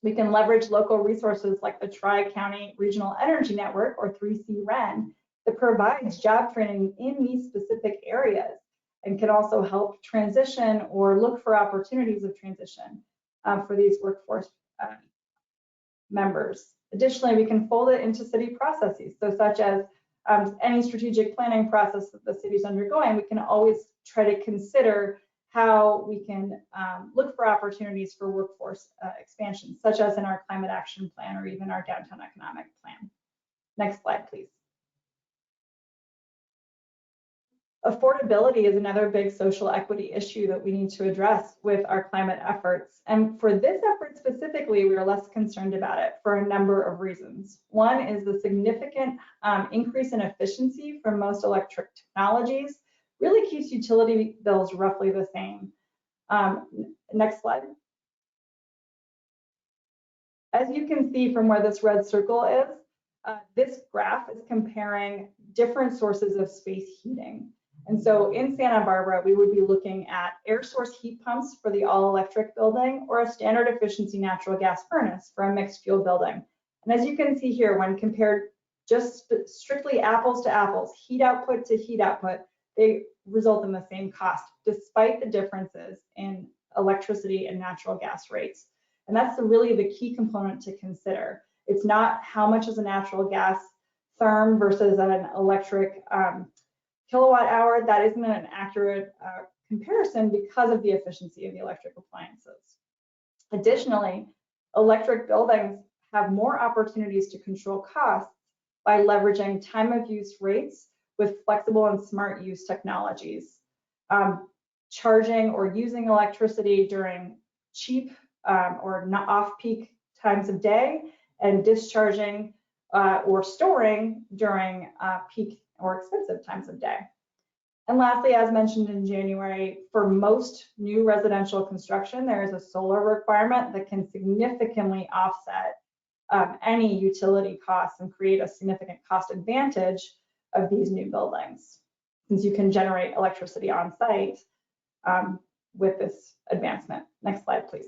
We can leverage local resources like the Tri-County Regional Energy Network, or 3C REN, that provides job training in these specific areas and can also help transition or look for opportunities of transition for these workforce members. Additionally, we can fold it into city processes. So such as any strategic planning process that the city is undergoing, we can always try to consider how we can look for opportunities for workforce expansion, such as in our climate action plan or even our downtown economic plan. Next slide, please. Affordability is another big social equity issue that we need to address with our climate efforts. And for this effort specifically, we are less concerned about it for a number of reasons. One is the significant increase in efficiency from most electric technologies really keeps utility bills roughly the same. Next slide. As you can see from where this red circle is, this graph is comparing different sources of space heating. And so in Santa Barbara, we would be looking at air source heat pumps for the all-electric building or a standard efficiency natural gas furnace for a mixed fuel building. And as you can see here, when compared just strictly apples to apples, heat output to heat output, they result in the same cost, despite the differences in electricity and natural gas rates. And that's really the key component to consider. It's not how much is a natural gas therm versus an electric kilowatt hour. That isn't an accurate comparison because of the efficiency of the electric appliances. Additionally, electric buildings have more opportunities to control costs by leveraging time of use rates with flexible and smart use technologies. Charging or using electricity during cheap or not off-peak times of day, and discharging or storing during peak or expensive times of day. And lastly, as mentioned in January, for most new residential construction, there is a solar requirement that can significantly offset any utility costs and create a significant cost advantage of these new buildings, since you can generate electricity on site with this advancement. Next slide, please.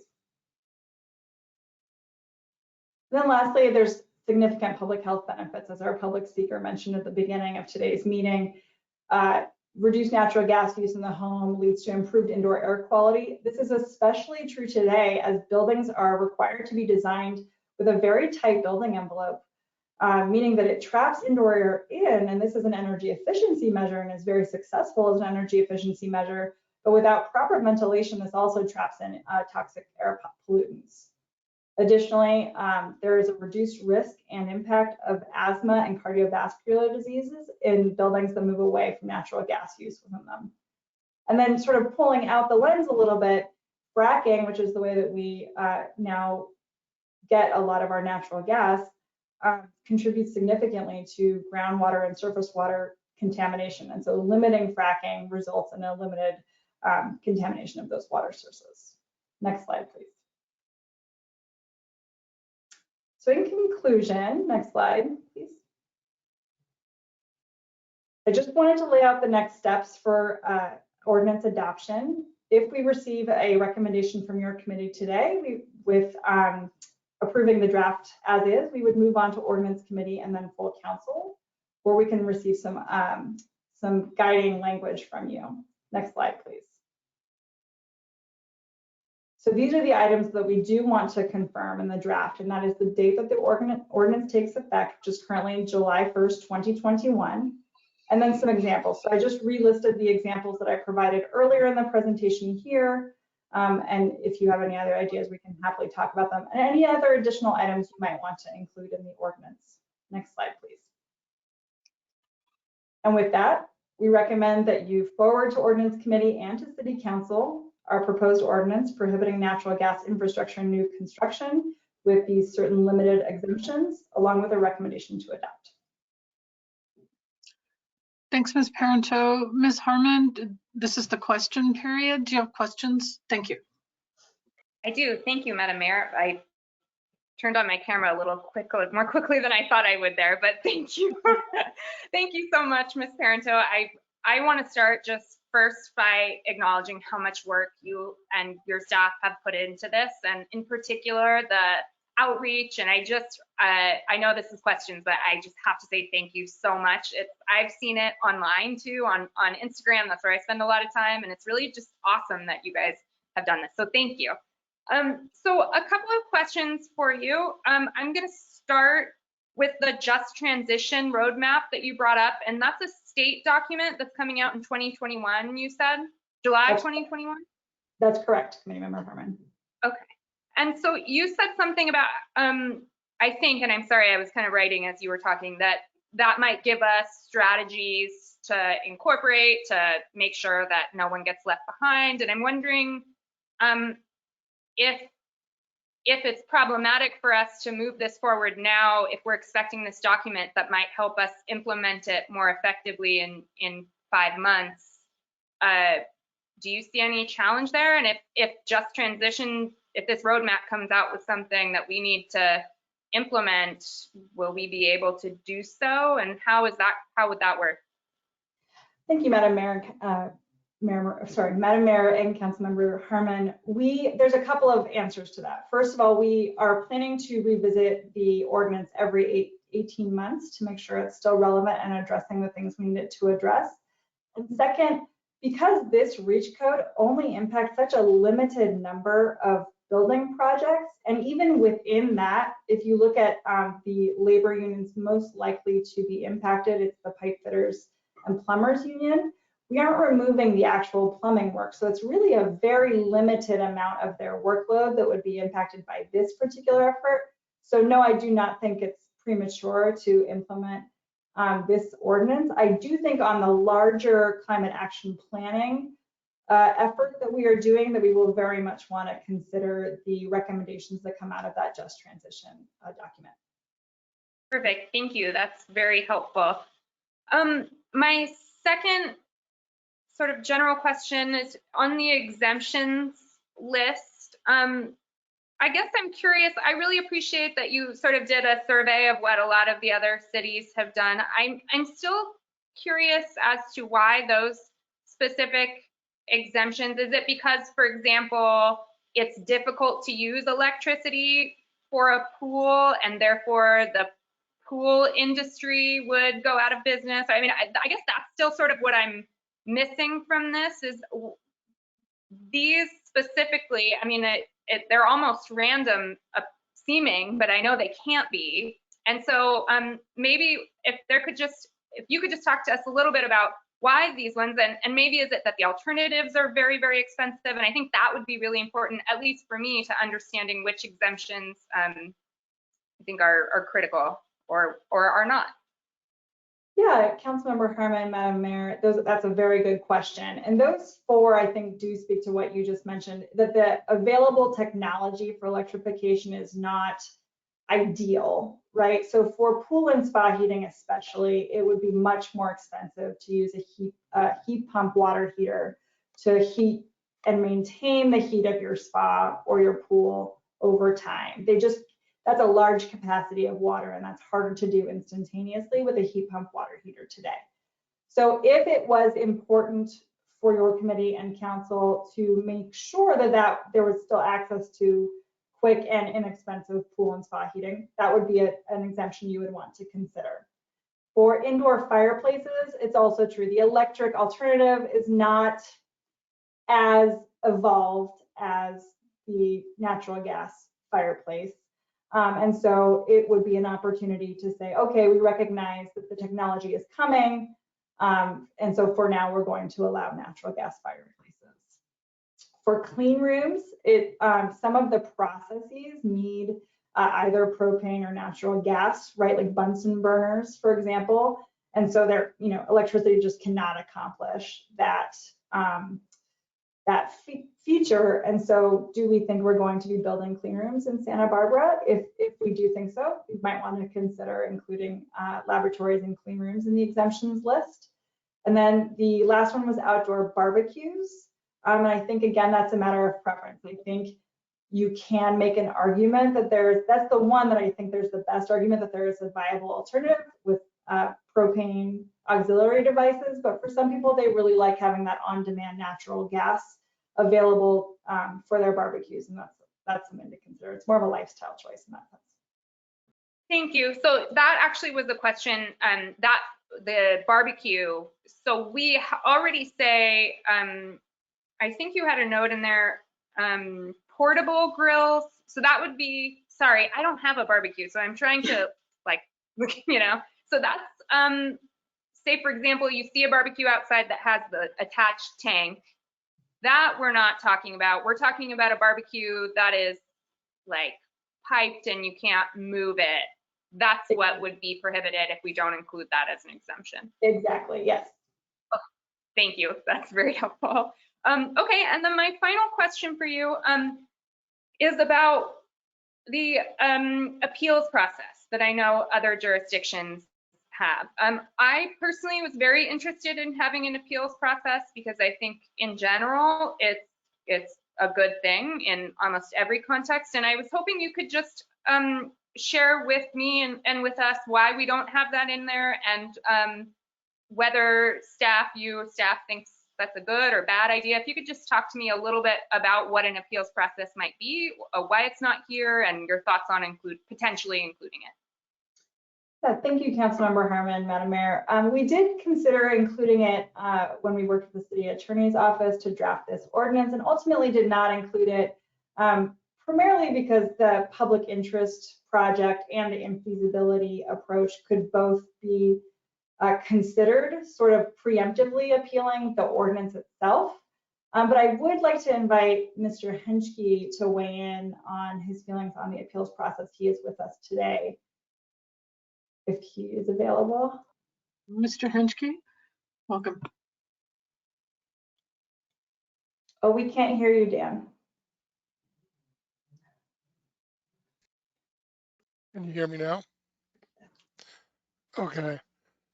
And then lastly, there's significant public health benefits, as our public speaker mentioned at the beginning of today's meeting. Reduced natural gas use in the home leads to improved indoor air quality. This is especially true today as buildings are required to be designed with a very tight building envelope, meaning that it traps indoor air in, and this is an energy efficiency measure and is very successful as an energy efficiency measure, but without proper ventilation, this also traps in toxic air pollutants. Additionally, there is a reduced risk and impact of asthma and cardiovascular diseases in buildings that move away from natural gas use within them. And then sort of pulling out the lens a little bit, fracking, which is the way that we now get a lot of our natural gas, contributes significantly to groundwater and surface water contamination. And so limiting fracking results in a limited contamination of those water sources. Next slide, please. So in conclusion, next slide, please. I just wanted to lay out the next steps for ordinance adoption. If we receive a recommendation from your committee today, with approving the draft as is, we would move on to ordinance committee and then full council, or we can receive some guiding language from you. Next slide, please. So these are the items that we do want to confirm in the draft, and that is the date that the ordinance takes effect, which is currently July 1st, 2021, and then some examples. So I just relisted the examples that I provided earlier in the presentation here, and if you have any other ideas, we can happily talk about them, and any other additional items you might want to include in the ordinance. Next slide, please. And with that, we recommend that you forward to ordinance committee and to city council our proposed ordinance prohibiting natural gas infrastructure in new construction with these certain limited exemptions, along with a recommendation to adopt. Thanks, Ms. Parenteau. Ms. Harmon, this is the question period. Do you have questions? Thank you. I do. Thank you, Madam Mayor. I turned on my camera a little more quickly than I thought I would there, but thank you. Thank you so much, Ms. Parenteau. I want to start just first by acknowledging how much work you and your staff have put into this, and in particular, the outreach. And I just, I know this is questions, but I just have to say thank you so much. I've seen it online too, on Instagram. That's where I spend a lot of time. And it's really just awesome that you guys have done this. So thank you. So a couple of questions for you. I'm going to start with the Just Transition roadmap that you brought up. And that's a state document that's coming out in 2021, you said? July 2021? That's correct, Committee Member Herman. Okay. And so you said something about, I think, and I'm sorry, I was kind of writing as you were talking, that might give us strategies to incorporate to make sure that no one gets left behind. And I'm wondering if it's problematic for us to move this forward now, if we're expecting this document that might help us implement it more effectively in 5 months. Do you see any challenge there? And if Just Transition, if this roadmap comes out with something that we need to implement, will we be able to do so? And how would that work? Thank you, Madam Mayor. Madam Mayor and Councilmember Herman. There's a couple of answers to that. First of all, we are planning to revisit the ordinance every 18 months to make sure it's still relevant and addressing the things we need it to address. And second, because this REACH code only impacts such a limited number of building projects, and even within that, if you look at the labor unions most likely to be impacted, it's the pipe fitters and plumbers union. We aren't removing the actual plumbing work. So it's really a very limited amount of their workload that would be impacted by this particular effort. So no, I do not think it's premature to implement this ordinance. I do think on the larger climate action planning effort that we are doing, that we will very much want to consider the recommendations that come out of that Just Transition document. Perfect, thank you. That's very helpful. My second sort of general question is on the exemptions list. I guess I'm curious, I really appreciate that you sort of did a survey of what a lot of the other cities have done. I'm still curious as to why those specific exemptions. Is it because, for example, it's difficult to use electricity for a pool and therefore the pool industry would go out of business? I mean, I guess that's still sort of what I'm missing from this, is these specifically, I mean, they're almost random seeming, but I know they can't be. And so maybe if you could just talk to us a little bit about why these ones, and maybe is it that the alternatives are very, very expensive? And I think that would be really important, at least for me, to understanding which exemptions I think are critical or are not. Yeah, Councilmember Herman, Madam Mayor, that's a very good question. And those four, I think, do speak to what you just mentioned, that the available technology for electrification is not ideal, right? So for pool and spa heating especially, it would be much more expensive to use a heat pump water heater to heat and maintain the heat of your spa or your pool over time. That's a large capacity of water, and that's harder to do instantaneously with a heat pump water heater today. So if it was important for your committee and council to make sure that there was still access to quick and inexpensive pool and spa heating, that would be an exemption you would want to consider. For indoor fireplaces, it's also true. The electric alternative is not as evolved as the natural gas fireplace. And so it would be an opportunity to say, okay, we recognize that the technology is coming. And so for now, we're going to allow natural gas fireplaces. For clean rooms, some of the processes need either propane or natural gas, right? Like Bunsen burners, for example. And so electricity just cannot accomplish that feature. And so do we think we're going to be building clean rooms in Santa Barbara? If we do think so, we might want to consider including laboratories and clean rooms in the exemptions list. And then the last one was outdoor barbecues. And I think, again, that's a matter of preference. I think you can make an argument that that's the one that I think there's the best argument that there is a viable alternative with propane auxiliary devices. But for some people, they really like having that on-demand natural gas available for their barbecues. And that's that's something to consider. It's more of a lifestyle choice in that sense. Thank you. So that actually was the question, that the barbecue. So we already say, I think you had a note in there, portable grills. So that would be, sorry, I don't have a barbecue, so I'm trying to like, you know, so that's, say for example, you see a barbecue outside that has the attached tank. That we're not talking about. We're talking about a barbecue that is like piped and you can't move it. That's what would be prohibited if we don't include that as an exemption. Exactly, yes. Oh, thank you, that's very helpful. Okay, and then my final question for you is about the appeals process that I know other jurisdictions have. I personally was very interested in having an appeals process because I think in general it's a good thing in almost every context, and I was hoping you could just share with me and with us why we don't have that in there, and whether staff thinks that's a good or bad idea. If you could just talk to me a little bit about what an appeals process might be, why it's not here, and your thoughts on potentially including it. Yeah, thank you, Councilmember Harmon, Madam Mayor. We did consider including it when we worked with the City Attorney's Office to draft this ordinance, and ultimately did not include it, primarily because the public interest project and the infeasibility approach could both be considered sort of preemptively appealing the ordinance itself. But I would like to invite Mr. Henschke to weigh in on his feelings on the appeals process. He is with us today, if he is available. Mr. Henschke, welcome. Oh, we can't hear you, Dan. Can you hear me now? Okay.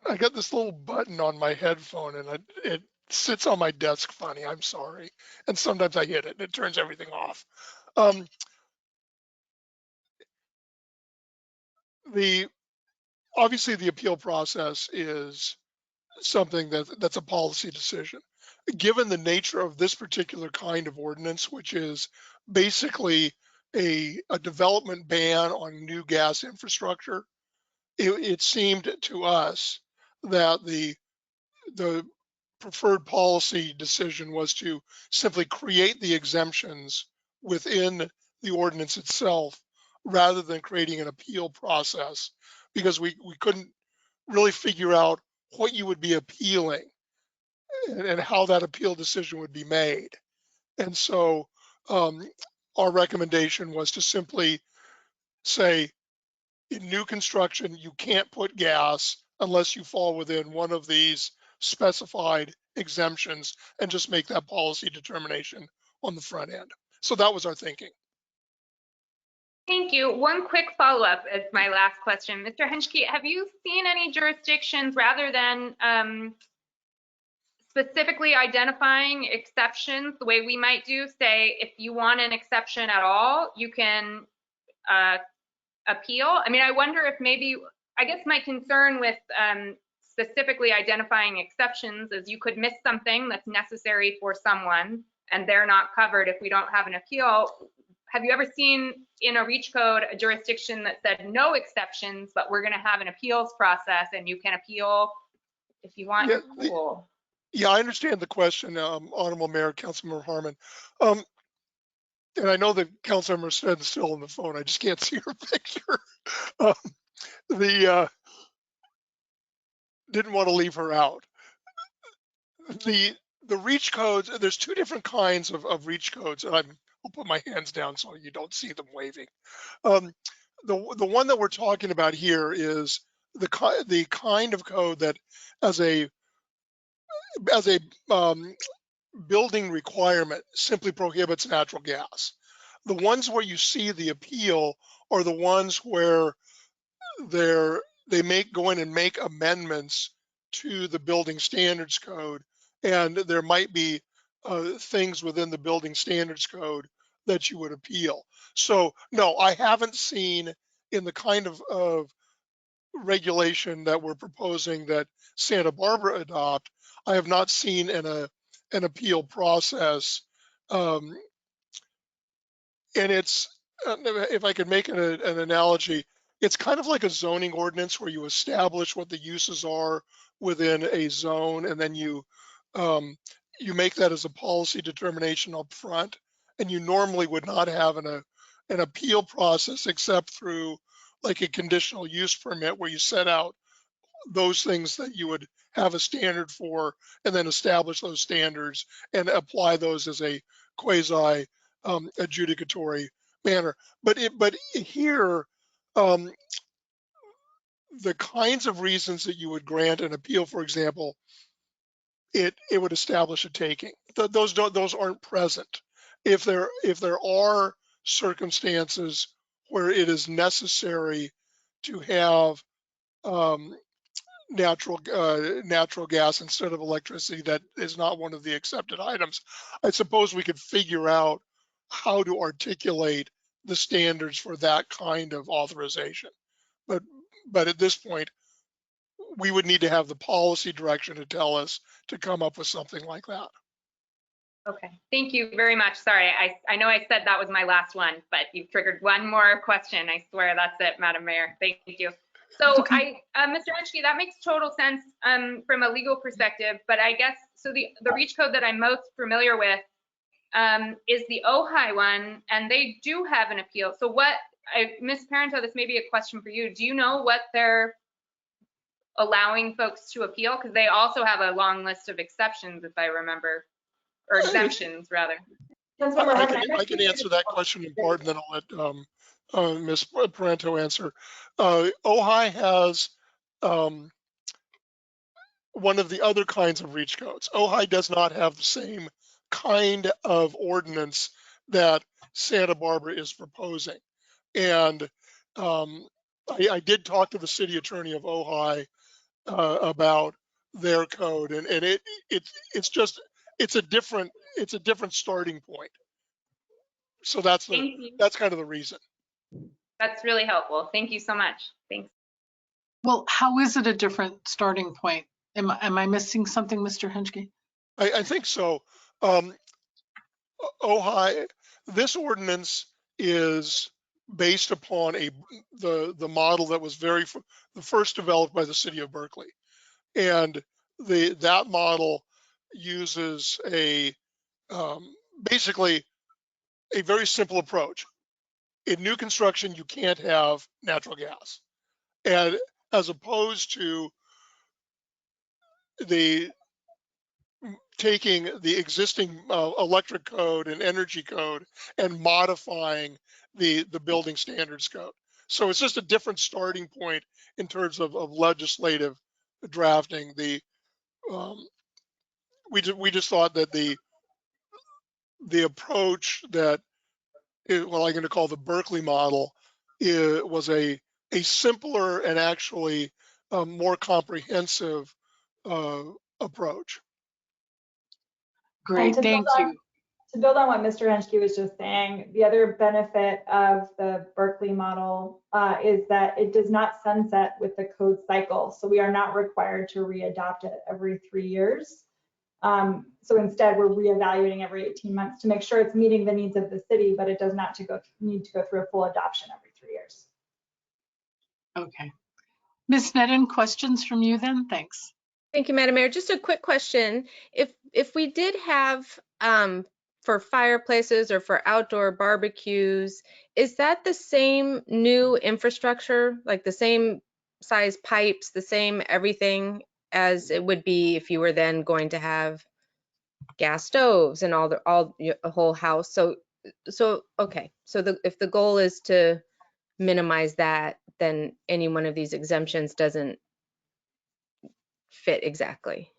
I got this little button on my headphone and it sits on my desk funny. I'm sorry. And sometimes I hit it and it turns everything off. Obviously the appeal process is something that's a policy decision. Given the nature of this particular kind of ordinance, which is basically a development ban on new gas infrastructure, it seemed to us that the preferred policy decision was to simply create the exemptions within the ordinance itself rather than creating an appeal process, because we couldn't really figure out what you would be appealing and how that appeal decision would be made. And so our recommendation was to simply say, in new construction, you can't put gas unless you fall within one of these specified exemptions, and just make that policy determination on the front end. So that was our thinking. Thank you. One quick follow-up as my last question. Mr. Henschke, have you seen any jurisdictions, rather than specifically identifying exceptions the way we might do, say if you want an exception at all, you can appeal? I mean, I wonder if maybe, I guess my concern with specifically identifying exceptions is you could miss something that's necessary for someone and they're not covered if we don't have an appeal. Have you ever seen in a REACH code a jurisdiction that said no exceptions, but we're going to have an appeals process and you can appeal if you want? Yeah, cool. Yeah, I understand the question, Honorable Mayor, Councilmember Harmon. And I know that Councilmember Smith is still on the phone. I just can't see her picture. Didn't want to leave her out. The REACH codes, there's two different kinds of REACH codes, and I'll put my hands down so you don't see them waving. The one that we're talking about here is the kind of code that as a building requirement simply prohibits natural gas. The ones where you see the appeal are the ones where they go in and make amendments to the building standards code, and there might be things within the building standards code that you would appeal. So no, I haven't seen in the kind of regulation that we're proposing that Santa Barbara adopt, I have not seen an appeal process it's, if I could make an analogy, it's kind of like a zoning ordinance where you establish what the uses are within a zone, and then you make that as a policy determination up front. And you normally would not have an appeal process except through like a conditional use permit where you set out those things that you would have a standard for, and then establish those standards and apply those as a quasi adjudicatory manner. But here, the kinds of reasons that you would grant an appeal, for example, it would establish a taking. Those aren't present. If there are circumstances where it is necessary to have natural gas instead of electricity, that is not one of the accepted items. I suppose we could figure out how to articulate the standards for that kind of authorization. But at this point, we would need to have the policy direction to tell us to come up with something like that. Okay, thank you very much. Sorry, I know I said that was my last one, but you've triggered one more question. I swear that's it, Madam Mayor. Thank you. So Okay. Mr. Henschke, that makes total sense from a legal perspective, but I guess, so the REACH code that I'm most familiar with is the Ojai one, and they do have an appeal. So what, Ms. Parento, this may be a question for you. Do you know what they're allowing folks to appeal? Because they also have a long list of exceptions, if I remember, or exemptions rather. I can answer that question in part, and then I'll let Ms. Parento answer. Ojai has one of the other kinds of REACH codes. Ojai does not have the same kind of ordinance that Santa Barbara is proposing. And I did talk to the city attorney of Ojai about their code, and it's a different starting point. So that's kind of the reason. That's really helpful. Thank you so much. Thanks. Well, how is it a different starting point? Am I missing something, Mr. Henschke? I think so. Ojai, this ordinance is based upon the model that was the first developed by the city of Berkeley, and that model uses basically a very simple approach. In new construction, you can't have natural gas, and as opposed to taking the existing electric code and energy code and modifying the building standards code. So it's just a different starting point in terms of legislative drafting. We just thought that the approach that I'm going to call the Berkeley model was a simpler and actually more comprehensive approach. Great, thank you. To build on what Mr. Henschke was just saying, the other benefit of the Berkeley model is that it does not sunset with the code cycle. So we are not required to re-adopt it every 3 years. So instead, we're reevaluating every 18 months to make sure it's meeting the needs of the city, but it does not need to go through a full adoption every 3 years. Okay. Ms. Sneddon, questions from you then? Thanks. Thank you, Madam Mayor. Just a quick question. If we did have for fireplaces or for outdoor barbecues, is that the same new infrastructure, like the same size pipes, the same everything as it would be if you were then going to have gas stoves and a whole house? So okay. So if the goal is to minimize that, then any one of these exemptions doesn't fit exactly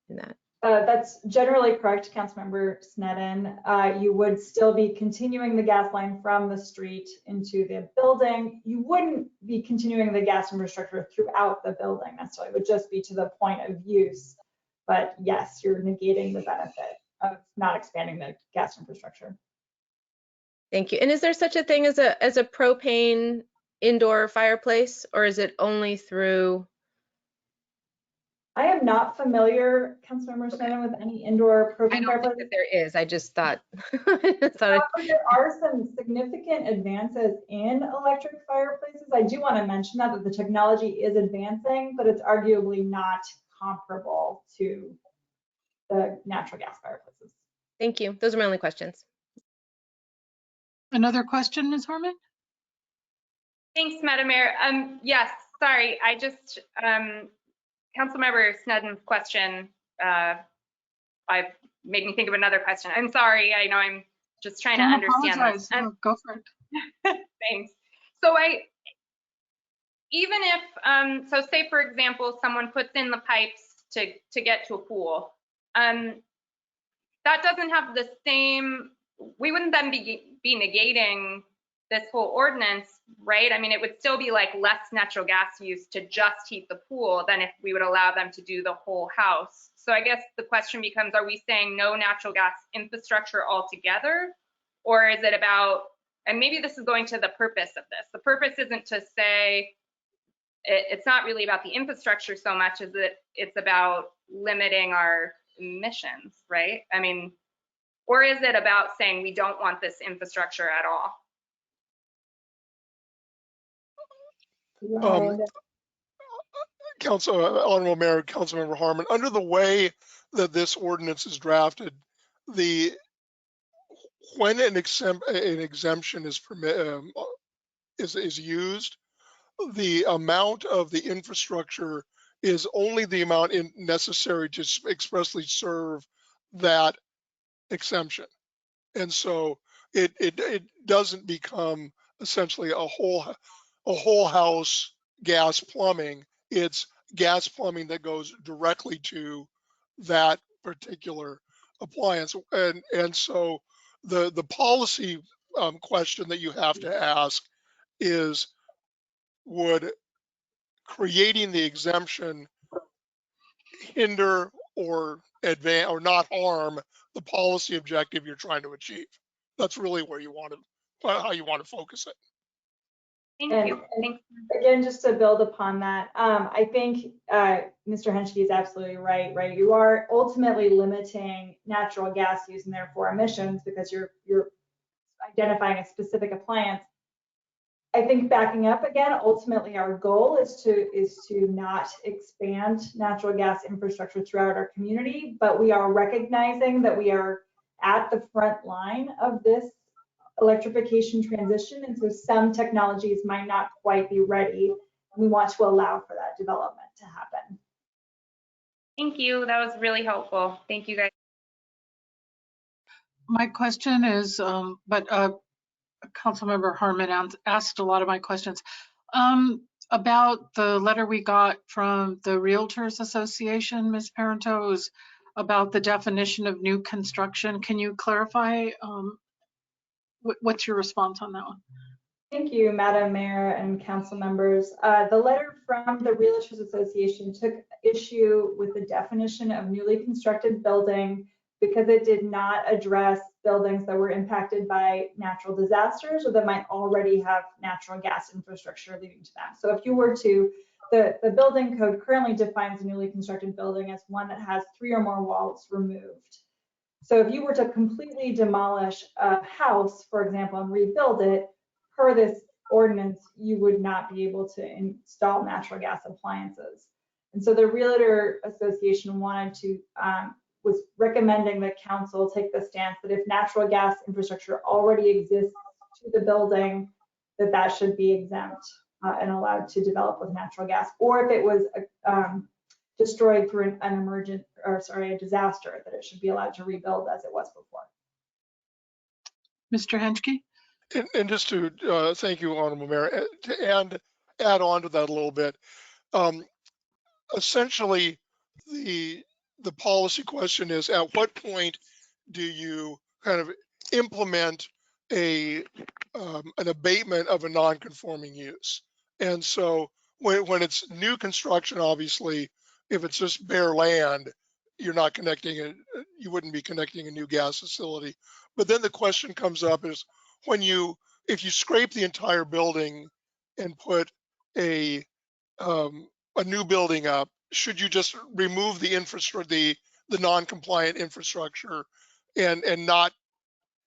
in that. That's generally correct, Councilmember Sneddon. You would still be continuing the gas line from the street into the building. You wouldn't be continuing the gas infrastructure throughout the building necessarily. It would just be to the point of use. But yes, you're negating the benefit of not expanding the gas infrastructure. Thank you. And is there such a thing as a propane indoor fireplace, or is it only through I am not familiar, Councilmember Shannon, with any indoor I propane don't think fireplaces. that there is. I just thought. thought I- However, there are some significant advances in electric fireplaces. I do want to mention that the technology is advancing, but it's arguably not comparable to the natural gas fireplaces. Thank you. Those are my only questions. Another question, Ms. Harmon? Thanks, Madam Mayor. Yes, sorry, I just, Councilmember Snedden's question, made me think of another question. I'm sorry, I know I'm just trying to Don't understand apologize. this. No, go for it. Thanks. So even if, so say for example, someone puts in the pipes to get to a pool, that doesn't have the same, we wouldn't then be negating this whole ordinance, right? I mean, it would still be like less natural gas use to just heat the pool than if we would allow them to do the whole house. So I guess the question becomes, are we saying no natural gas infrastructure altogether? Or is it about, and maybe this is going to the purpose of this. The purpose isn't to say, it's not really about the infrastructure so much as it's about limiting our emissions, right? I mean, or is it about saying we don't want this infrastructure at all? Honorable Mayor, Councilmember Harmon, under the way that this ordinance is drafted, when an exemption is used, the amount of the infrastructure is only the amount necessary to expressly serve that exemption. And so it doesn't become essentially a whole house gas plumbing. It's gas plumbing that goes directly to that particular appliance. And so the policy question that you have to ask is, would creating the exemption hinder or advance or not harm the policy objective you're trying to achieve? That's really where you want to, how you want to focus it. Thank you. Thanks. Again, just to build upon that, I think Mr. Henschke is absolutely right. You are ultimately limiting natural gas use and therefore emissions because you're identifying a specific appliance. I think backing up again, ultimately our goal is to not expand natural gas infrastructure throughout our community, but we are recognizing that we are at the front line of this electrification transition, and so some technologies might not quite be ready. We want to allow for that development to happen. Thank you. That was really helpful. Thank you, guys. My question is, Councilmember Harmon asked a lot of my questions about the letter we got from the Realtors Association, Ms. Parento, was about the definition of new construction. Can you clarify what's your response on that one? Thank you, Madam Mayor and council members. The letter from the Realtors Association took issue with the definition of newly constructed building because it did not address buildings that were impacted by natural disasters or that might already have natural gas infrastructure leading to them. So if you were to, the building code currently defines a newly constructed building as one that has 3 or more walls removed. So if you were to completely demolish a house, for example, and rebuild it, per this ordinance, you would not be able to install natural gas appliances. And so the Realtor Association wanted to, was recommending that council take the stance that if natural gas infrastructure already exists to the building, that should be exempt and allowed to develop with natural gas, or if it was destroyed through a disaster, that it should be allowed to rebuild as it was before. Mr. Henschke? And just to thank you, Honorable Mayor, and add on to that a little bit. Essentially, the policy question is, at what point do you kind of implement an abatement of a non-conforming use? And so when it's new construction, obviously, if it's just bare land, you're not connecting it, you wouldn't be connecting a new gas facility. But then the question comes up is, if you scrape the entire building and put a new building up, should you just remove the infrastructure, the non-compliant infrastructure, and not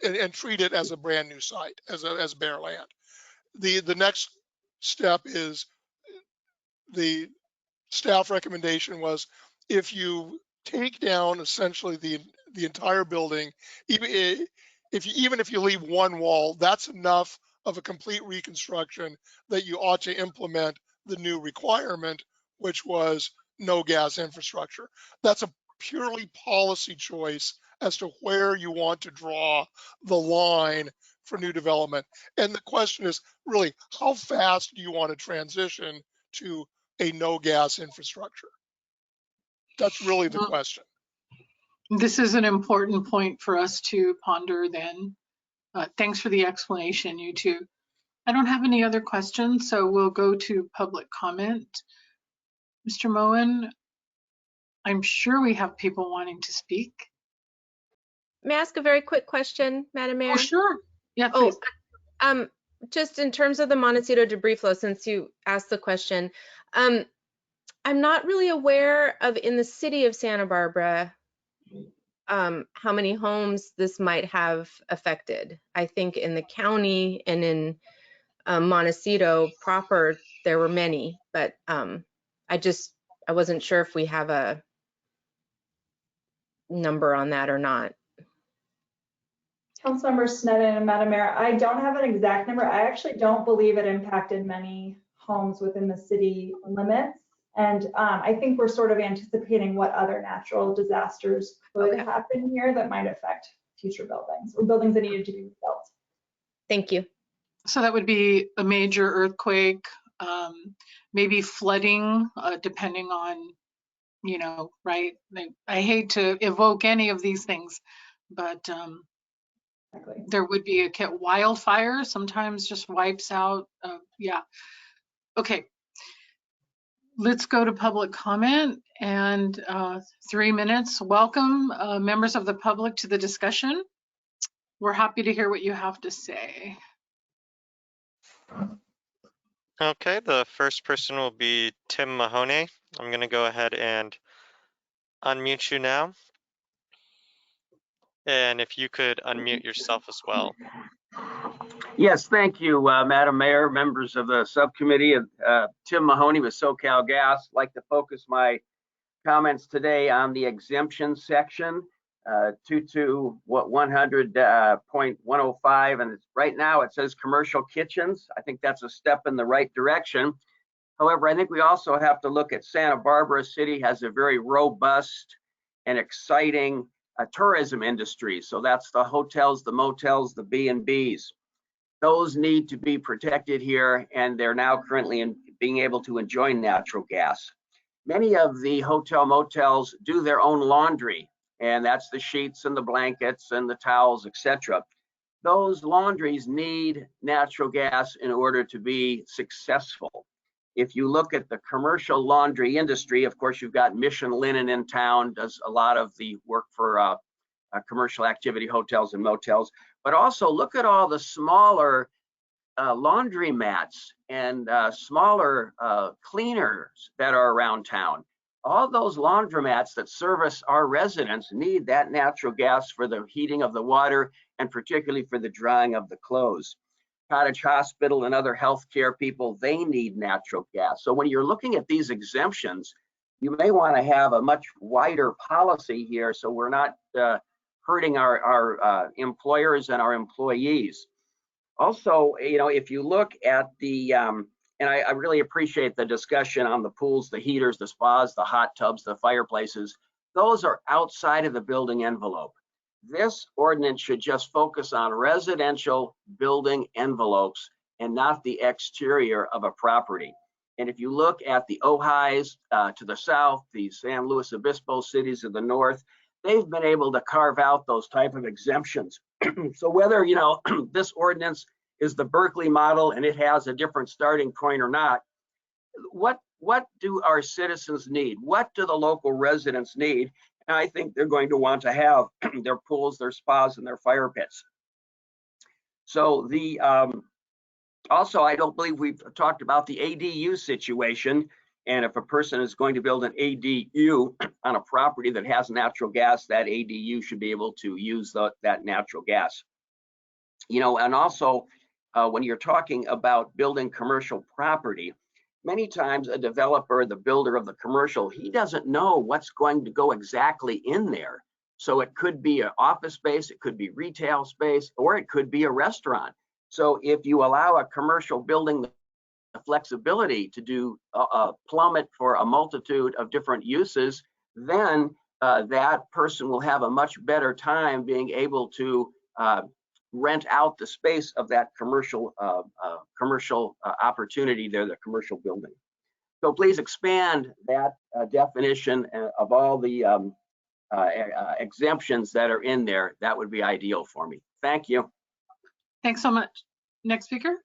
and treat it as a brand new site, as bare land? The next step is, the staff recommendation was, if you take down essentially the entire building, even if you leave one wall, that's enough of a complete reconstruction that you ought to implement the new requirement, which was no gas infrastructure. That's a purely policy choice as to where you want to draw the line for new development. And the question is really, how fast do you want to transition to a no gas infrastructure? That's really the question. This is an important point for us to ponder then. Thanks for the explanation, you two. I don't have any other questions, so we'll go to public comment. Mr. Moen, I'm sure we have people wanting to speak. May I ask a very quick question, Madam Mayor? Oh, sure. Yeah, please. Just in terms of the Montecito debris flow, since you asked the question, I'm not really aware of, in the city of Santa Barbara, how many homes this might have affected. I think in the county and in Montecito proper, there were many, but I wasn't sure if we have a number on that or not. Councilmember Sneddon and Madam Mayor, I don't have an exact number. I actually don't believe it impacted many homes within the city limits. And I think we're sort of anticipating what other natural disasters could happen here that might affect future buildings or buildings that needed to be rebuilt. Thank you. So that would be a major earthquake, maybe flooding, depending on, right? I hate to evoke any of these things, but Exactly. there would be a wildfire, sometimes just wipes out. Yeah. Okay. Let's go to public comment, and 3 minutes. Welcome, members of the public, to the discussion. We're happy to hear what you have to say. Okay, the first person will be Tim Mahoney. I'm going to go ahead and unmute you now. And if you could unmute yourself as well. Yes, thank you, Madam Mayor, members of the subcommittee. Tim Mahoney with SoCal Gas. I'd like to focus my comments today on the exemption section, 100.105, and right now it says commercial kitchens. I think that's a step in the right direction. However, I think we also have to look at Santa Barbara City has a very robust and exciting tourism industry. So that's the hotels, the motels, the B&Bs. Those need to be protected here, and they're now currently being able to enjoy natural gas. Many of the hotel motels do their own laundry, and that's the sheets and the blankets and the towels, etc. Those laundries need natural gas in order to be successful. If you look at the commercial laundry industry, of course, you've got Mission Linen in town, does a lot of the work for commercial activity hotels and motels, but also look at all the smaller laundry mats and smaller cleaners that are around town. All those laundromats that service our residents need that natural gas for the heating of the water and particularly for the drying of the clothes. Cottage Hospital and other healthcare people, they need natural gas. So when you're looking at these exemptions, you may want to have a much wider policy here so we're not hurting our employers and our employees. Also, if you look at the, and I really appreciate the discussion on the pools, the heaters, the spas, the hot tubs, the fireplaces. Those are outside of the building envelope. This ordinance should just focus on residential building envelopes and not the exterior of a property. And if you look at the Ojais to the south, the San Luis Obispo cities to the north, they've been able to carve out those type of exemptions. So whether, this ordinance is the Berkeley model and it has a different starting point or not, what do our citizens need? What do the local residents need? And I think they're going to want to have their pools, their spas, and their fire pits. So also, I don't believe we've talked about the ADU situation. And if a person is going to build an ADU on a property that has natural gas, that ADU should be able to use that natural gas. You know, and also when you're talking about building commercial property, many times a developer, the builder of the commercial, he doesn't know what's going to go exactly in there. So it could be an office space, it could be retail space, or it could be a restaurant. So if you allow a commercial building the flexibility to do plumb it for a multitude of different uses, then that person will have a much better time being able to rent out the space of that commercial opportunity there, the commercial building. So please expand that definition of all the exemptions that are in there. That would be ideal for me. Thank you. Thanks so much. Next speaker.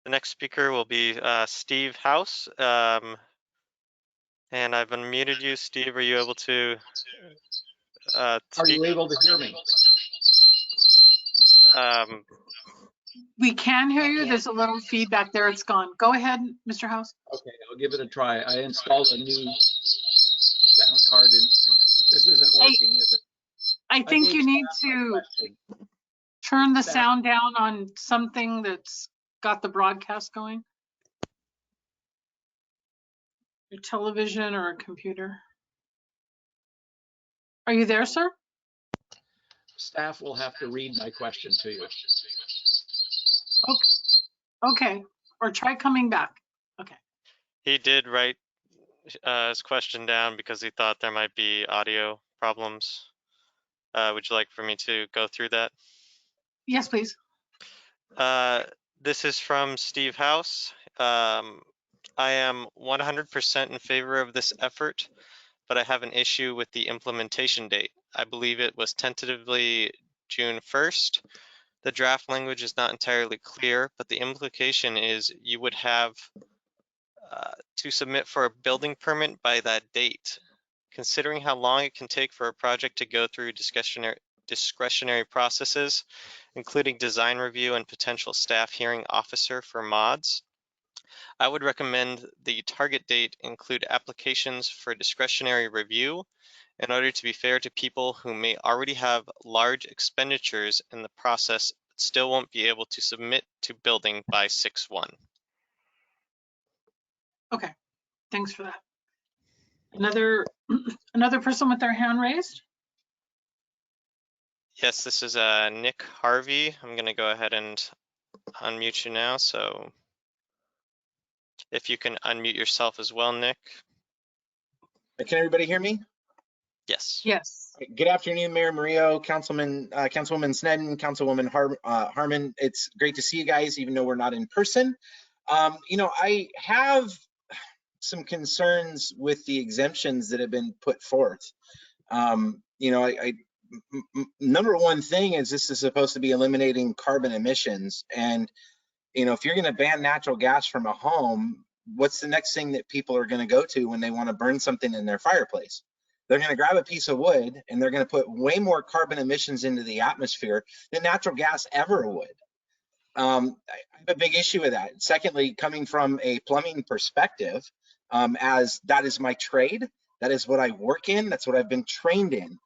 The next speaker will be Steve House. And I've unmuted you, Steve. Are you able to Are speak? you able to hear me? We can hear you. There's a little feedback there. It's gone. Go ahead, Mr. House. Okay, I'll give it a try. I installed a new sound card and this isn't working, is it? I think you need to turn the Staff. sound down on something that's got the broadcast going. Your television or a computer. Are you there, sir? Staff will have to read my question to you. Okay. Or try coming back. Okay. He did write his question down because he thought there might be audio problems. Would you like for me to go through that? Yes, please. This is from Steve House. I am 100% in favor of this effort, but I have an issue with the implementation date. I believe it was tentatively June 1st. The draft language is not entirely clear, but the implication is you would have to submit for a building permit by that date. Considering how long it can take for a project to go through discretionary processes, including design review and potential staff hearing officer for mods, I would recommend the target date include applications for discretionary review in order to be fair to people who may already have large expenditures in the process but still won't be able to submit to building by 6/1. Okay. Thanks for that. Another person with their hand raised. Yes, this is Nick Harvey. I'm going to go ahead and unmute you now. So if you can unmute yourself as well, Nick. Can everybody hear me? Yes. Yes. Good afternoon, Mayor Murillo, Councilwoman Sneddon, Councilwoman Harmon. It's great to see you guys, even though we're not in person. You know, I have some concerns with the exemptions that have been put forth. You know, number one thing is this is supposed to be eliminating carbon emissions. And, you know, if you're going to ban natural gas from a home, what's the next thing that people are going to go to when they want to burn something in their fireplace? They're going to grab a piece of wood and they're going to put way more carbon emissions into the atmosphere than natural gas ever would. I have a big issue with that. Secondly, coming from a plumbing perspective, as that is my trade, that is what I work in, that's what I've been trained in.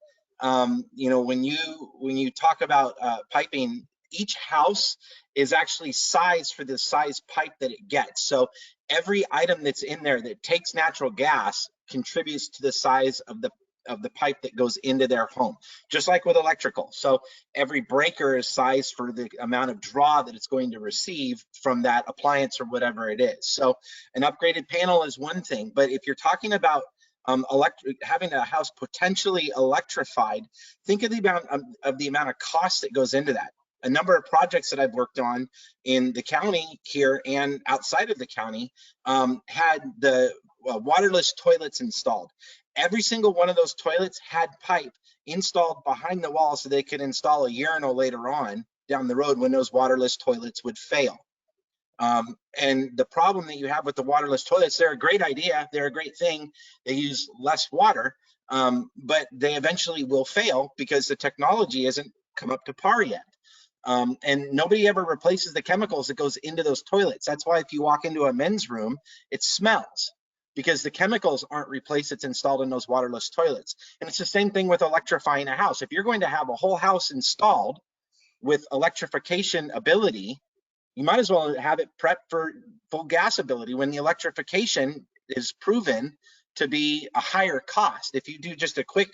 You know, when you talk about piping, each house is actually sized for the size pipe that it gets. So every item that's in there that takes natural gas contributes to the size of the pipe that goes into their home, just like with electrical. So every breaker is sized for the amount of draw that it's going to receive from that appliance or whatever it is. So an upgraded panel is one thing, but if you're talking about having a house potentially electrified, think of the amount of cost that goes into that. A number of projects that I've worked on in the county here and outside of the county had the waterless toilets installed. Every single one of those toilets had pipe installed behind the wall so they could install a urinal later on down the road when those waterless toilets would fail. And the problem that you have with the waterless toilets, they're a great idea, they're a great thing, they use less water, but they eventually will fail because the technology hasn't come up to par yet. And nobody ever replaces the chemicals that goes into those toilets. That's why if you walk into a men's room, it smells, because the chemicals aren't replaced that's installed in those waterless toilets. And it's the same thing with electrifying a house. If you're going to have a whole house installed with electrification ability, you might as well have it prepped for full gas ability when the electrification is proven to be a higher cost. If you do just a quick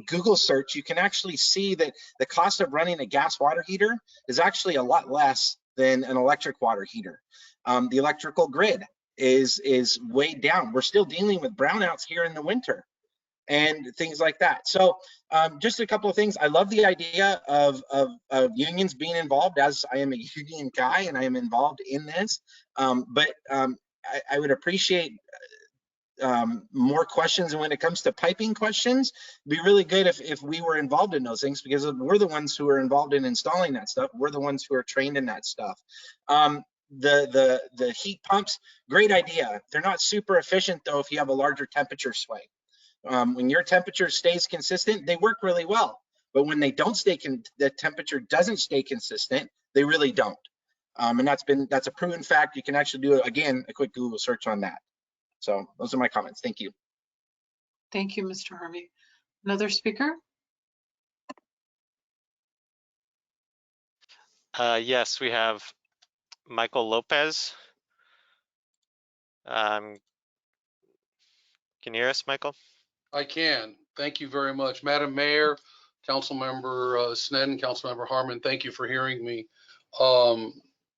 Google search, you can actually see that the cost of running a gas water heater is actually a lot less than an electric water heater. The electrical grid is way down. We're still dealing with brownouts here in the winter and things like that. So just a couple of things. I love the idea of unions being involved, as I am a union guy and I am involved in this. But I would appreciate more questions. And when it comes to piping questions, it'd be really good if we were involved in those things, because we're the ones who are involved in installing that stuff. We're the ones who are trained in that stuff. The heat pumps, great idea. They're not super efficient though if you have a larger temperature swing. When your temperature stays consistent, they work really well. But when they don't stay, the temperature doesn't stay consistent, they really don't. And that's a proven fact. You can actually do, again, a quick Google search on that. So those are my comments. Thank you. Thank you, Mr. Harvey. Another speaker? Yes, we have Michael Lopez. Can you hear us, Michael? I can. Thank you very much. Madam Mayor, Councilmember Sneddon, Councilmember Harmon, thank you for hearing me.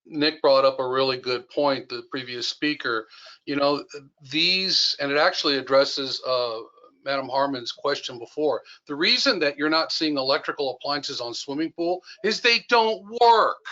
Nick brought up a really good point, the previous speaker. You know, these, and it actually addresses Madam Harmon's question before. The reason that you're not seeing electrical appliances on swimming pool is they don't work.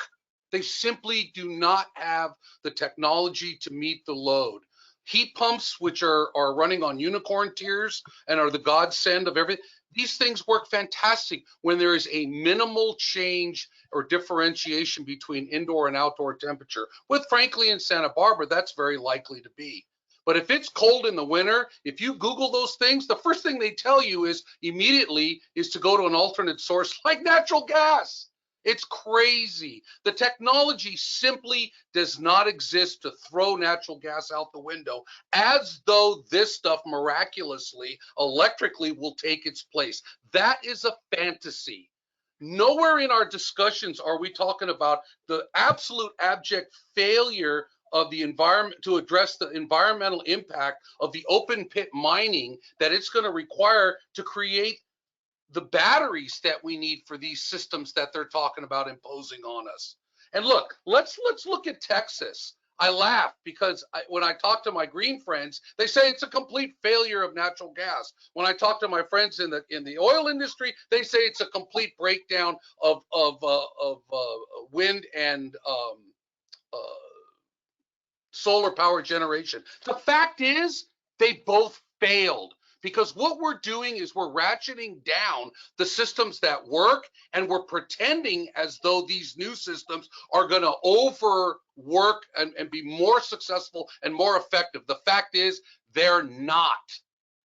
They simply do not have the technology to meet the load. Heat pumps, which are running on unicorn tiers and are the godsend of everything, these things work fantastic when there is a minimal change or differentiation between indoor and outdoor temperature. With, frankly, in Santa Barbara, that's very likely to be. But if it's cold in the winter, if you Google those things, the first thing they tell you is immediately is to go to an alternate source like natural gas. It's crazy. The technology simply does not exist to throw natural gas out the window, as though this stuff miraculously, electrically will take its place. That is a fantasy. Nowhere in our discussions are we talking about the absolute abject failure of the environment to address the environmental impact of the open pit mining that it's going to require to create the batteries that we need for these systems that they're talking about imposing on us. And look, let's look at Texas. I laugh because when I talk to my green friends, they say it's a complete failure of natural gas. When I talk to my friends in the oil industry, they say it's a complete breakdown of wind and solar power generation. The fact is, they both failed. Because what we're doing is we're ratcheting down the systems that work, and we're pretending as though these new systems are going to overwork and be more successful and more effective. The fact is, they're not.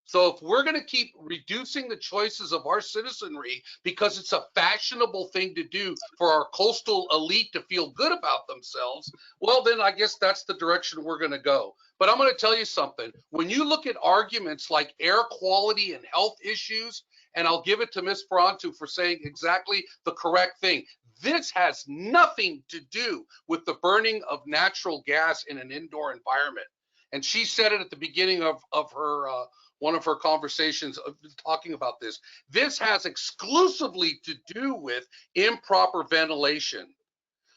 So if we're going to keep reducing the choices of our citizenry because it's a fashionable thing to do for our coastal elite to feel good about themselves, well, then I guess that's the direction we're going to go. But I'm going to tell you something. When you look at arguments like air quality and health issues, and I'll give it to Ms. Parantu for saying exactly the correct thing, this has nothing to do with the burning of natural gas in an indoor environment. And she said it at the beginning of her one of her conversations talking about this. This has exclusively to do with improper ventilation.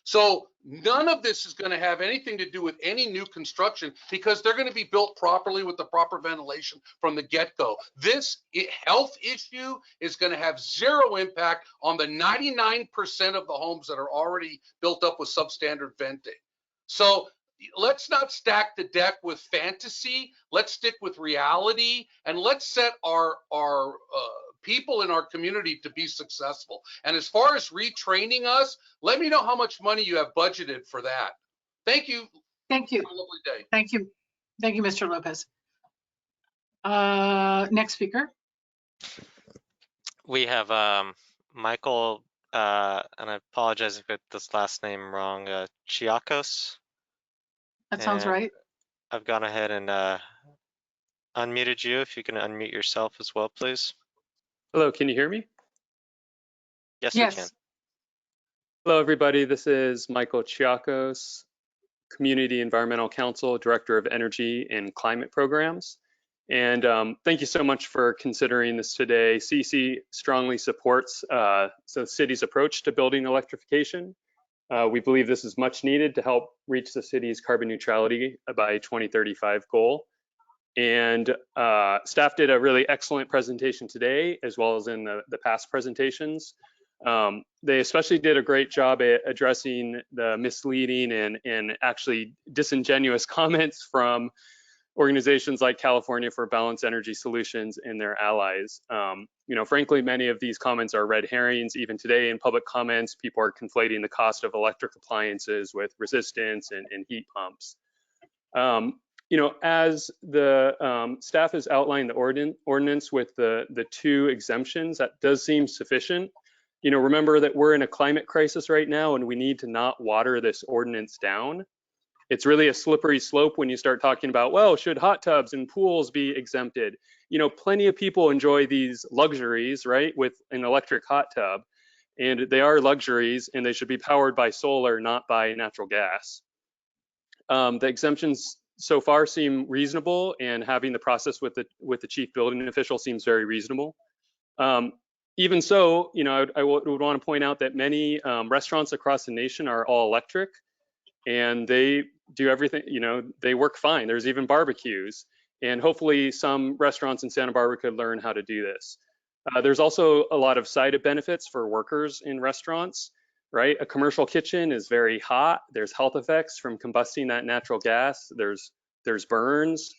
So none of this is going to have anything to do with any new construction because they're going to be built properly with the proper ventilation from the get-go. This health issue is going to have zero impact on the 99% of the homes that are already built up with substandard venting. So let's not stack the deck with fantasy. Let's stick with reality, and let's set our people in our community to be successful. And as far as retraining us, let me know how much money you have budgeted for that. Thank you. Thank you. Have a lovely day. Thank you. Thank you, Mr. Lopez. Next speaker. We have Michael and I apologize if I get this last name wrong, Chiakos. That sounds And right. I've gone ahead and unmuted you. If you can unmute yourself as well, please. Hello, can you hear me? Yes, we can. Yes. Hello, everybody. This is Michael Chiakos, Community Environmental Council, Director of Energy and Climate Programs. And thank you so much for considering this today. CEC strongly supports the city's approach to building electrification. We believe this is much needed to help reach the city's carbon neutrality by 2035 goal. And staff did a really excellent presentation today, as well as in the past presentations. They especially did a great job at addressing the misleading and actually disingenuous comments from organizations like California for Balanced Energy Solutions and their allies. You know, frankly, many of these comments are red herrings. Even today in public comments, people are conflating the cost of electric appliances with resistance and heat pumps. You know, as the staff has outlined the ordinance with the 2 exemptions, that does seem sufficient. You know, remember that we're in a climate crisis right now, and we need to not water this ordinance down. It's really a slippery slope when you start talking about, well, should hot tubs and pools be exempted? You know, plenty of people enjoy these luxuries, right, with an electric hot tub, and they are luxuries, and they should be powered by solar, not by natural gas. The exemptions so far seem reasonable, and having the process with the chief building official seems very reasonable. Even so, you know, I would want to point out that many restaurants across the nation are all electric, and they do everything, you know, they work fine. There's even barbecues, and hopefully some restaurants in Santa Barbara could learn how to do this. There's also a lot of side benefits for workers in restaurants, right? A commercial kitchen is very hot. There's health effects from combusting that natural gas. There's burns.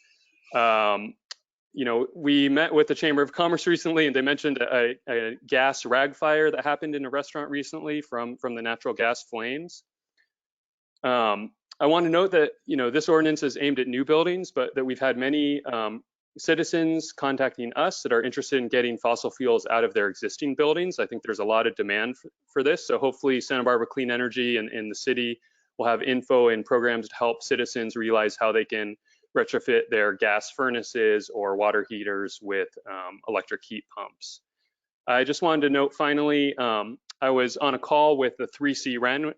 You know, we met with the Chamber of Commerce recently, and they mentioned a gas rag fire that happened in a restaurant recently from the natural gas flames. I want to note that, you know, this ordinance is aimed at new buildings, but that we've had many citizens contacting us that are interested in getting fossil fuels out of their existing buildings. I think there's a lot of demand for this. So hopefully Santa Barbara Clean Energy and the city will have info and programs to help citizens realize how they can retrofit their gas furnaces or water heaters with electric heat pumps. I just wanted to note finally, I was on a call with the 3C REN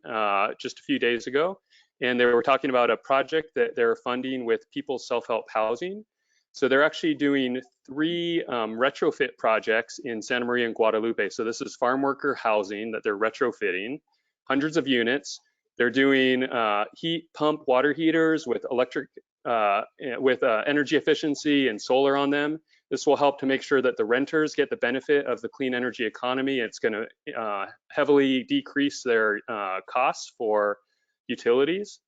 just a few days ago, and they were talking about a project that they're funding with People's Self-Help Housing. So they're actually doing 3 retrofit projects in Santa Maria and Guadalupe. So this is farm worker housing that they're retrofitting, hundreds of units. They're doing heat pump water heaters with electric, energy efficiency and solar on them. This will help to make sure that the renters get the benefit of the clean energy economy. It's going to heavily decrease their costs for utilities.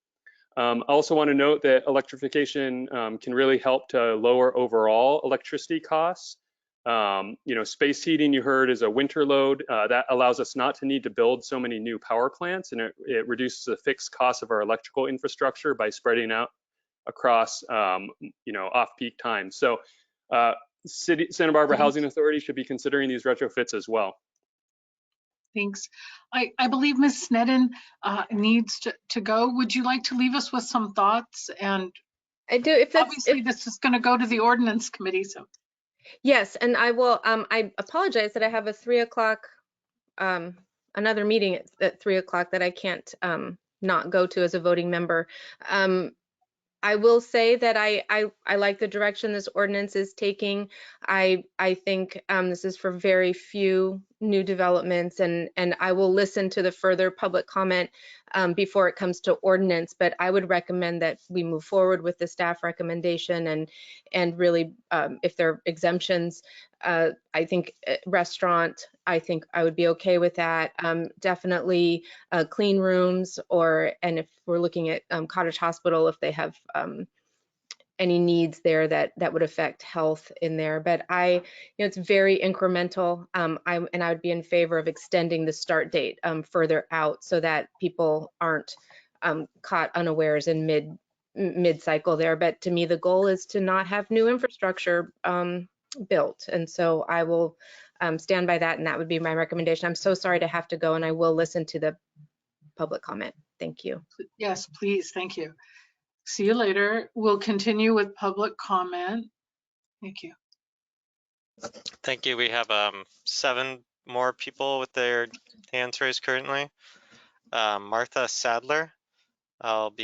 I also want to note that electrification can really help to lower overall electricity costs. You know, space heating, you heard, is a winter load. That allows us not to need to build so many new power plants, and it reduces the fixed cost of our electrical infrastructure by spreading out across, you know, off-peak times. So Santa Barbara Housing Authority should be considering these retrofits as well. Thanks. I believe Ms. Sneddon needs to go. Would you like to leave us with some thoughts? And I do. If that's, obviously this is going to go to the ordinance committee. So yes, and I will. I apologize that I have a 3 o'clock, another meeting at 3 o'clock that I can't not go to as a voting member. I will say that I like the direction this ordinance is taking. I think this is for very few new developments, and I will listen to the further public comment before it comes to ordinance, but I would recommend that we move forward with the staff recommendation and really if there are exemptions, I think restaurant, I think I would be okay with that. Definitely clean rooms, and if we're looking at Cottage Hospital, if they have any needs there that would affect health in there. But it's very incremental. I would be in favor of extending the start date further out so that people aren't caught unawares in mid-cycle there. But to me, the goal is to not have new infrastructure built. And so I will stand by that, and that would be my recommendation. I'm so sorry to have to go, and I will listen to the public comment. Thank you. Yes, please. Thank you. See you later. We'll continue with public comment. Thank you. Thank you. We have 7 more people with their hands raised currently. Martha Sadler, I've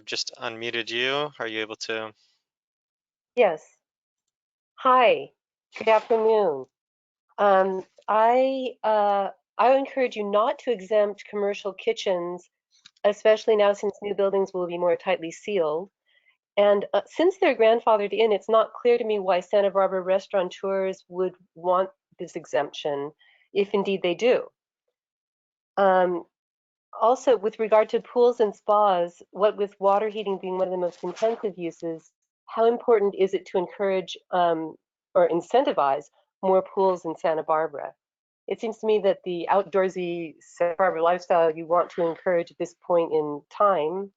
just unmuted you. Are you able to? Yes. Hi. Good afternoon. I encourage you not to exempt commercial kitchens, especially now since new buildings will be more tightly sealed. And since they're grandfathered in, it's not clear to me why Santa Barbara restaurateurs would want this exemption, if indeed they do. Also, with regard to pools and spas, what with water heating being one of the most intensive uses, how important is it to encourage or incentivize more pools in Santa Barbara? It seems to me that the outdoorsy Santa Barbara lifestyle you want to encourage at this point in time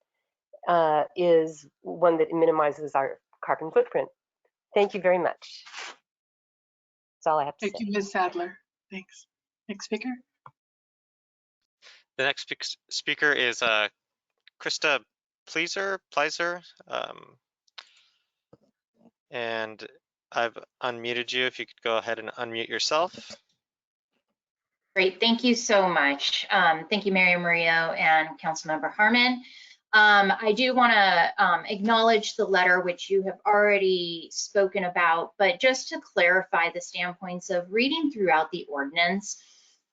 is one that minimizes our carbon footprint. Thank you very much. That's all I have to say. Thank you, Ms. Sadler. Thanks. Next speaker. The next speaker is Krista Pleiser, and I've unmuted you. If you could go ahead and unmute yourself. Great, thank you so much. Thank you, Mary Murillo and Councilmember Harmon. I do want to acknowledge the letter which you have already spoken about, but just to clarify the standpoints of reading throughout the ordinance,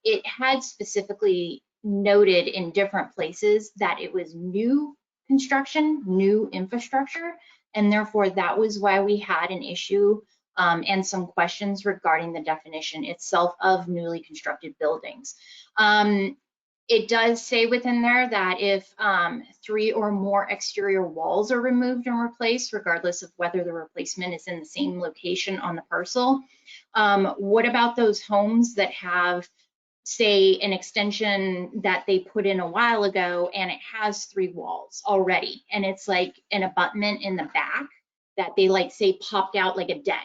it had specifically noted in different places that it was new construction, new infrastructure, and therefore that was why we had an issue and some questions regarding the definition itself of newly constructed buildings. It does say within there that if 3 or more exterior walls are removed and replaced, regardless of whether the replacement is in the same location on the parcel, what about those homes that have, say, an extension that they put in a while ago and it has 3 walls already, and it's like an abutment in the back that they, like, say, popped out like a den,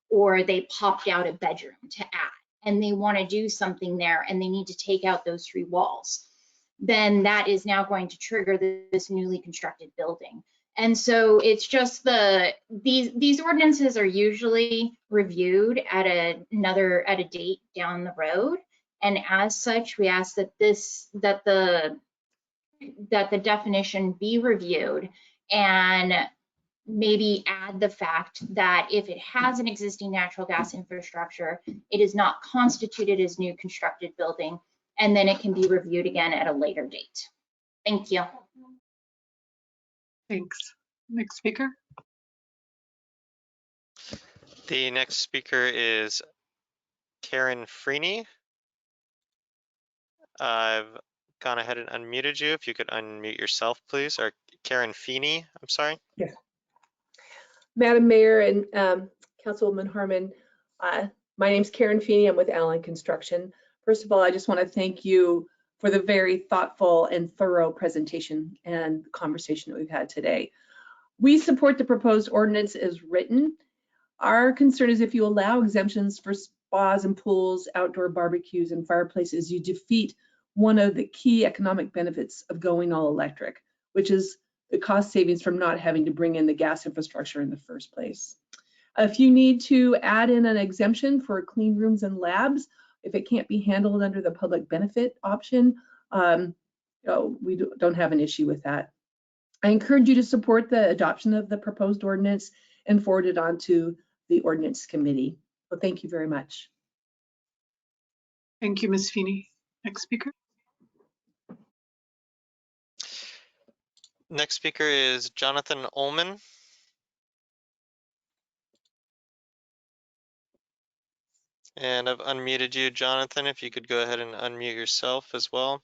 or they popped out a bedroom to add, and they want to do something there and they need to take out those 3 walls, then that is now going to trigger this newly constructed building. And so it's just these ordinances are usually reviewed at a date down the road, and as such we ask that the definition be reviewed, and maybe add the fact that if it has an existing natural gas infrastructure, it is not constituted as new constructed building, and then it can be reviewed again at a later date. Thank you. Thanks. Next speaker. The next speaker is Karen Freeney. I've gone ahead and unmuted you. If you could unmute yourself, please. Or Karen Feeney, I'm sorry. Yes. Madam Mayor and Councilwoman Harmon, my name's Karen Feeney. I'm with Allen Construction. First of all, I just want to thank you for the very thoughtful and thorough presentation and conversation that we've had today. We support the proposed ordinance as written. Our concern is if you allow exemptions for spas and pools, outdoor barbecues and fireplaces, you defeat one of the key economic benefits of going all electric, which is the cost savings from not having to bring in the gas infrastructure in the first place. If you need to add in an exemption for clean rooms and labs, if it can't be handled under the public benefit option, we don't have an issue with that. I encourage you to support the adoption of the proposed ordinance and forward it on to the ordinance committee. Well, thank you very much. Thank you, Ms. Feeney. Next speaker. Next speaker is Jonathan Ullman. And I've unmuted you, Jonathan. If you could go ahead and unmute yourself as well.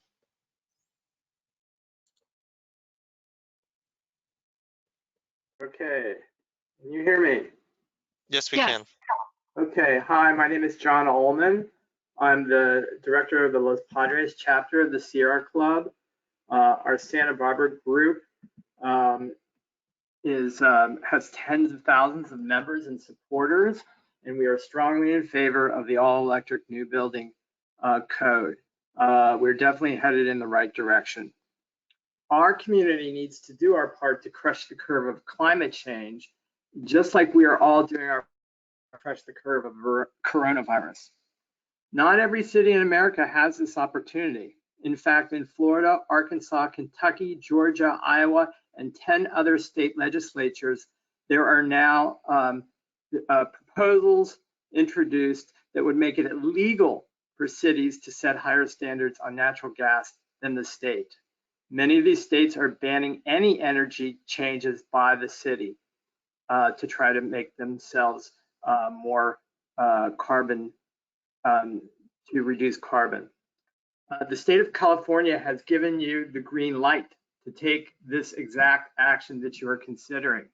Okay, can you hear me? Yes, we can. Okay, hi, my name is John Ullman. I'm the director of the Los Padres chapter of the Sierra Club. Our Santa Barbara group has tens of thousands of members and supporters, and we are strongly in favor of the all-electric new building code. We're definitely headed in the right direction. Our community needs to do our part to crush the curve of climate change, just like we are all doing our crush the curve of coronavirus. Not every city in America has this opportunity. In fact, in Florida, Arkansas, Kentucky, Georgia, Iowa, and 10 other state legislatures, there are now proposals introduced that would make it illegal for cities to set higher standards on natural gas than the state. Many of these states are banning any energy changes by the city to try to make themselves more carbon, to reduce carbon. The state of California has given you the green light to take this exact action that you are considering.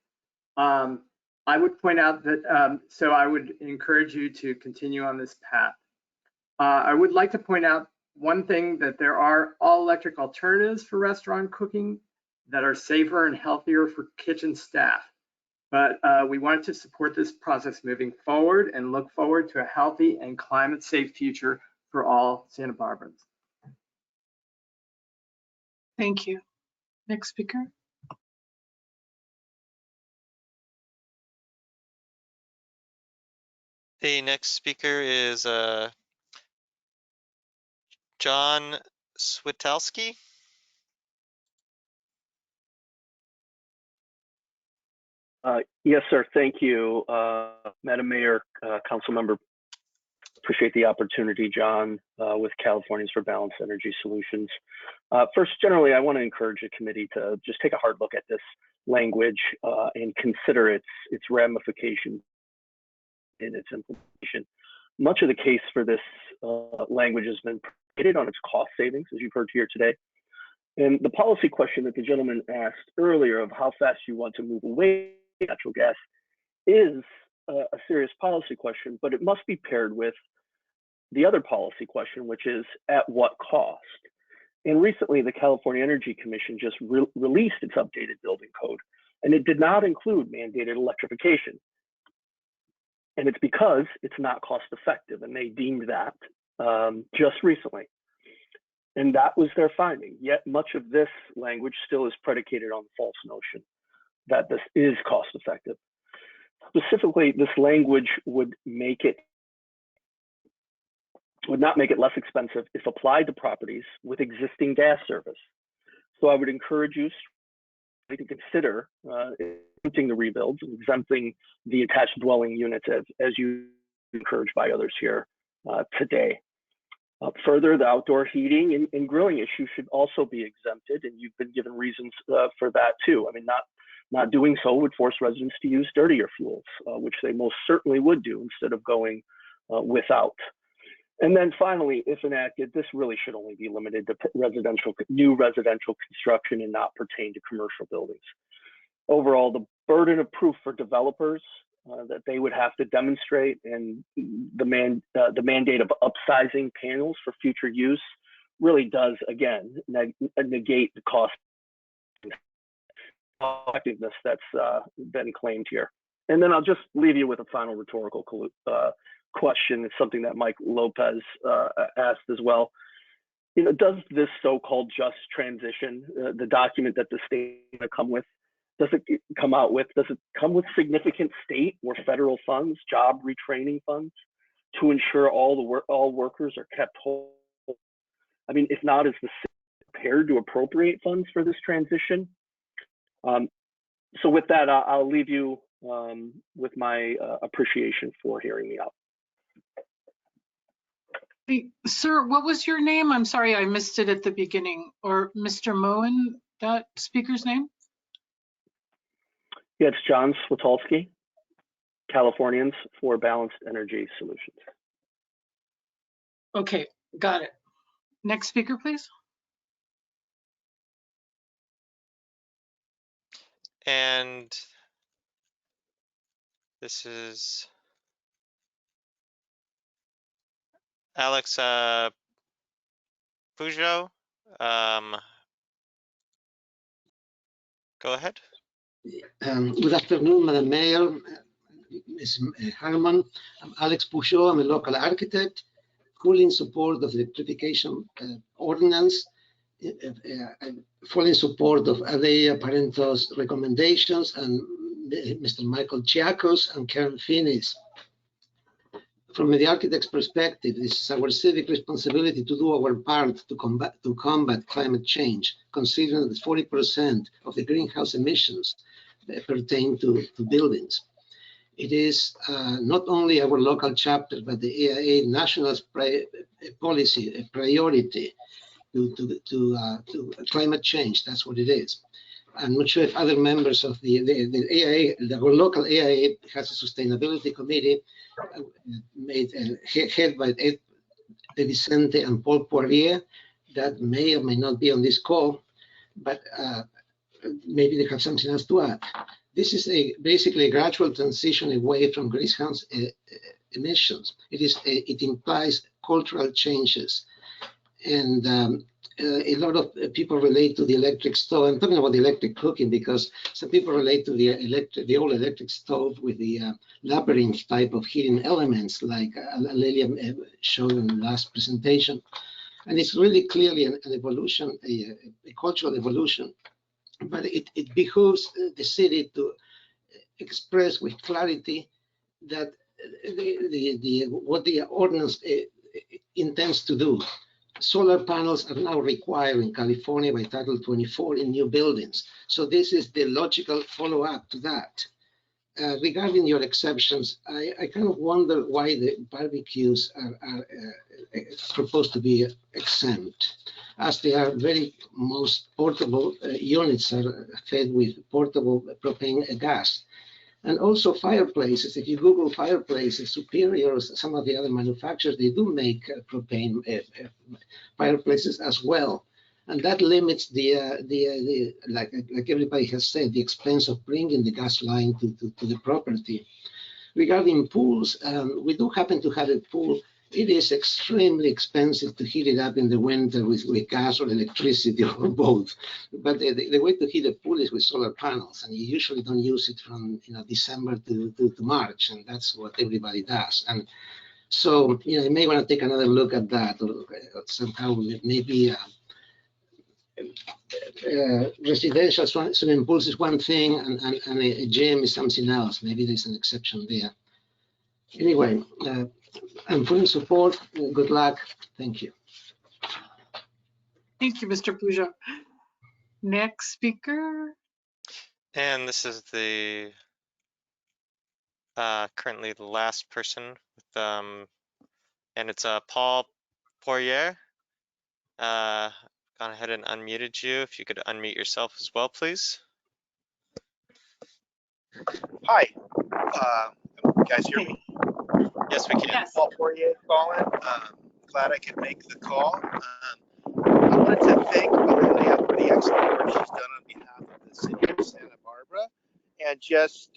I would point out that, so I would encourage you to continue on this path. I would like to point out one thing, that there are all-electric alternatives for restaurant cooking that are safer and healthier for kitchen staff. But we wanted to support this process moving forward and look forward to a healthy and climate-safe future for all Santa Barbarans. Thank you. Next speaker. The next speaker is John Switalski. Yes, sir. Thank you, Madam Mayor, Council Member. Appreciate the opportunity, John, with Californians for Balanced Energy Solutions. First, generally, I want to encourage the committee to just take a hard look at this language and consider its ramifications in its implementation. Much of the case for this language has been predicated on its cost savings, as you've heard here today. And the policy question that the gentleman asked earlier of how fast you want to move away from natural gas is a serious policy question, but it must be paired with the other policy question, which is at what cost? And recently, the California Energy Commission just released its updated building code, and it did not include mandated electrification. And it's because it's not cost effective, and they deemed that just recently. And that was their finding. Yet much of this language still is predicated on the false notion that this is cost effective. Specifically, this language would not make it less expensive if applied to properties with existing gas service. So I would encourage you to consider exempting the rebuilds and exempting the attached dwelling units as you encouraged by others here today. Further, the outdoor heating and grilling issue should also be exempted, and you've been given reasons for that too. I mean, not doing so would force residents to use dirtier fuels, which they most certainly would do instead of going without. And then finally, if enacted, this really should only be limited to new residential construction and not pertain to commercial buildings. Overall, the burden of proof for developers that they would have to demonstrate and the mandate of upsizing panels for future use really does, again, negate the cost effectiveness that's been claimed here. And then I'll just leave you with a final rhetorical question. It's something that Mike Lopez asked as well. You know, does this so-called just transition, the document that the state will come with, does it come with significant state or federal funds, job retraining funds, to ensure all workers are kept whole? I mean, if not, is the city prepared to appropriate funds for this transition? So with that, I'll leave you with my appreciation for hearing me out. Hey, sir, what was your name? I'm sorry, I missed it at the beginning. Or Mr. Moen, that speaker's name? Yeah, it's John Switalski, Californians for Balanced Energy Solutions. Okay, got it. Next speaker, please. And this is Alex Peugeot. Go ahead. Good afternoon, Madam Mayor, Ms. Harman. I'm Alex Peugeot. I'm a local architect, fully in support of the Electrification Ordinance, fully in support of Adea Parento's recommendations, and Mr. Michael Chiakos and Karen Finney's. From the architect's perspective, this is our civic responsibility to do our part to combat climate change, considering that 40% of the greenhouse emissions pertain to buildings. It is not only our local chapter, but the AIA national policy a priority to climate change. That's what it is. I'm not sure if other members of the AIA, our local AIA has a sustainability committee headed by Ed Vicente and Paul Poirier that may or may not be on this call, but maybe they have something else to add. This is basically a gradual transition away from greenhouse emissions. It implies cultural changes, and a lot of people relate to the electric stove. I'm talking about the electric cooking because some people relate to the old electric stove with the labyrinth type of heating elements, like Lelia showed in the last presentation. And it's really clearly an evolution, a cultural evolution. But it behooves the city to express with clarity that what the ordinance intends to do. Solar panels are now required in California by Title 24 in new buildings. So this is the logical follow-up to that. Regarding your exceptions, I kind of wonder why the barbecues are proposed to be exempt, as they are most portable units are fed with portable propane gas. And also fireplaces. If you Google fireplaces, Superior or some of the other manufacturers, they do make propane fireplaces as well. And that limits like everybody has said, the expense of bringing the gas line to the property. Regarding pools, we do happen to have a pool. It is extremely expensive to heat it up in the winter with gas or electricity or both. But the way to heat a pool is with solar panels, and you usually don't use it from December to March, and that's what everybody does. And so you may want to take another look at that, or somehow maybe residential swimming pools is one thing, and a gym is something else. Maybe there's an exception there. Anyway. I'm full support. Good luck. Thank you. Thank you, Mr. Peugeot. Next speaker. And this is the currently the last person with and it's Paul Poirier. Gone ahead and unmuted you. If you could unmute yourself as well, please. Hi. You guys hear me? Yes, we can. Yes. Paul Poirier calling. Glad I could make the call. I wanted to thank Aurelia for the excellent work she's done on behalf of the city of Santa Barbara, and just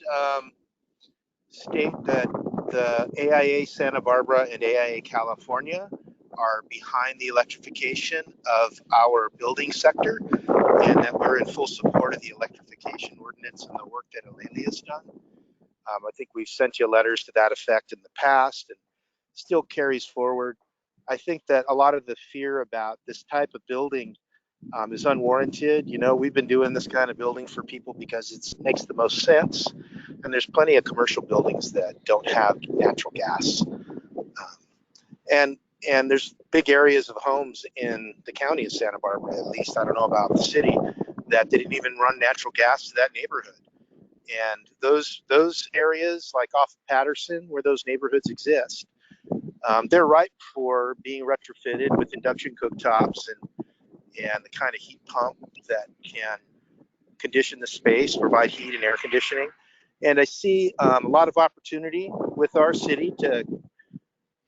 state that the AIA Santa Barbara and AIA California are behind the electrification of our building sector, and that we're in full support of the electrification ordinance and the work that Aurelia has done. I think we've sent you letters to that effect in the past and still carries forward. I think that a lot of the fear about this type of building is unwarranted. You know, we've been doing this kind of building for people because it makes the most sense. And there's plenty of commercial buildings that don't have natural gas. And there's big areas of homes in the county of Santa Barbara, at least, I don't know about the city, that didn't even run natural gas to that neighborhood. And those areas, like off of Patterson, where those neighborhoods exist, they're ripe for being retrofitted with induction cooktops and the kind of heat pump that can condition the space, provide heat and air conditioning. And I see a lot of opportunity with our city to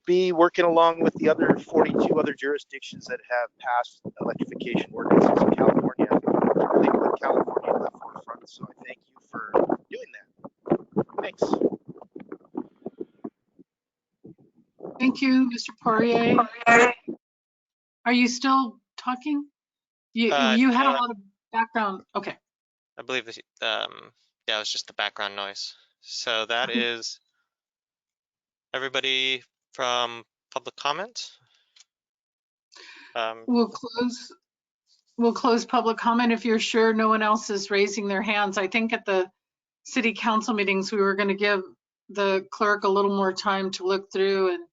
be working along with the other 42 other jurisdictions that have passed electrification ordinances in California to really put California in the forefront. So I thank you for doing that. Thanks. Thank you, Mr. Poirier. Are you still talking? You had a lot of background. Okay. I believe this, yeah, it was just the background noise. So that is everybody from public comment. We'll close public comment if you're sure no one else is raising their hands. I think at the city council meetings, we were going to give the clerk a little more time to look through, and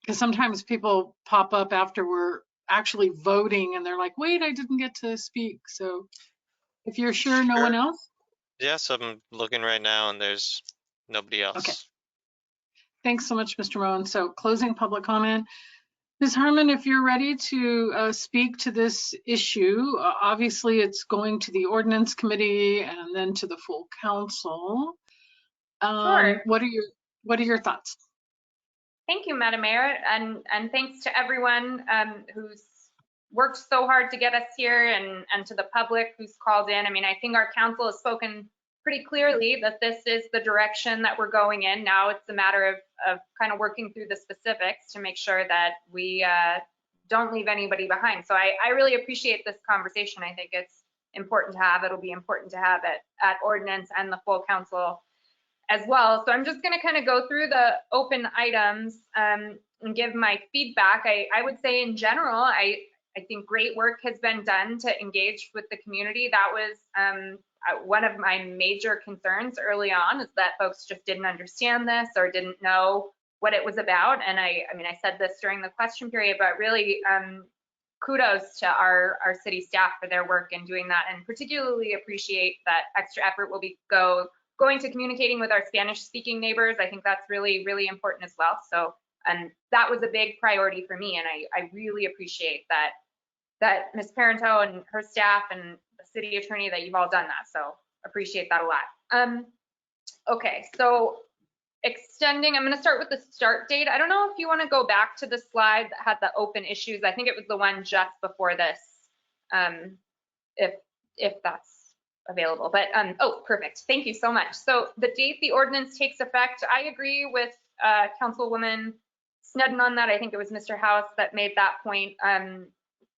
because sometimes people pop up after we're actually voting and they're like, wait, I didn't get to speak. So if you're sure no one else. Yes, I'm looking right now and there's nobody else. Okay. Thanks so much, Mr. Moen. So closing public comment. Ms. Harmon, if you're ready to speak to this issue, obviously it's going to the ordinance committee and then to the full council. Sure. What are your thoughts? Thank you, Madam Mayor, and thanks to everyone who's worked so hard to get us here, and to the public who's called in. I mean, I think our council has spoken pretty clearly that this is the direction that we're going in. Now it's a matter of kind of working through the specifics to make sure that we don't leave anybody behind. So I really appreciate this conversation. I think it's important to have. It'll be important to have it at ordinance and the full council as well. So I'm just going to kind of go through the open items and give my feedback. I would say in general, I think great work has been done to engage with the community. That was one of my major concerns early on, is that folks just didn't understand this or didn't know what it was about. And I mean, I said this during the question period, but really kudos to our city staff for their work in doing that, and particularly appreciate that extra effort will be going to communicating with our Spanish speaking neighbors. I think that's really, really important as well. So, and that was a big priority for me. And I really appreciate that Ms. Parento and her staff and the city attorney, that you've all done that. So appreciate that a lot. Okay, so extending, I'm gonna start with the start date. I don't know if you wanna go back to the slide that had the open issues. I think it was the one just before this, if that's available, but oh, perfect. Thank you so much. So the date the ordinance takes effect, I agree with Councilwoman Snedden on that. I think it was Mr. House that made that point.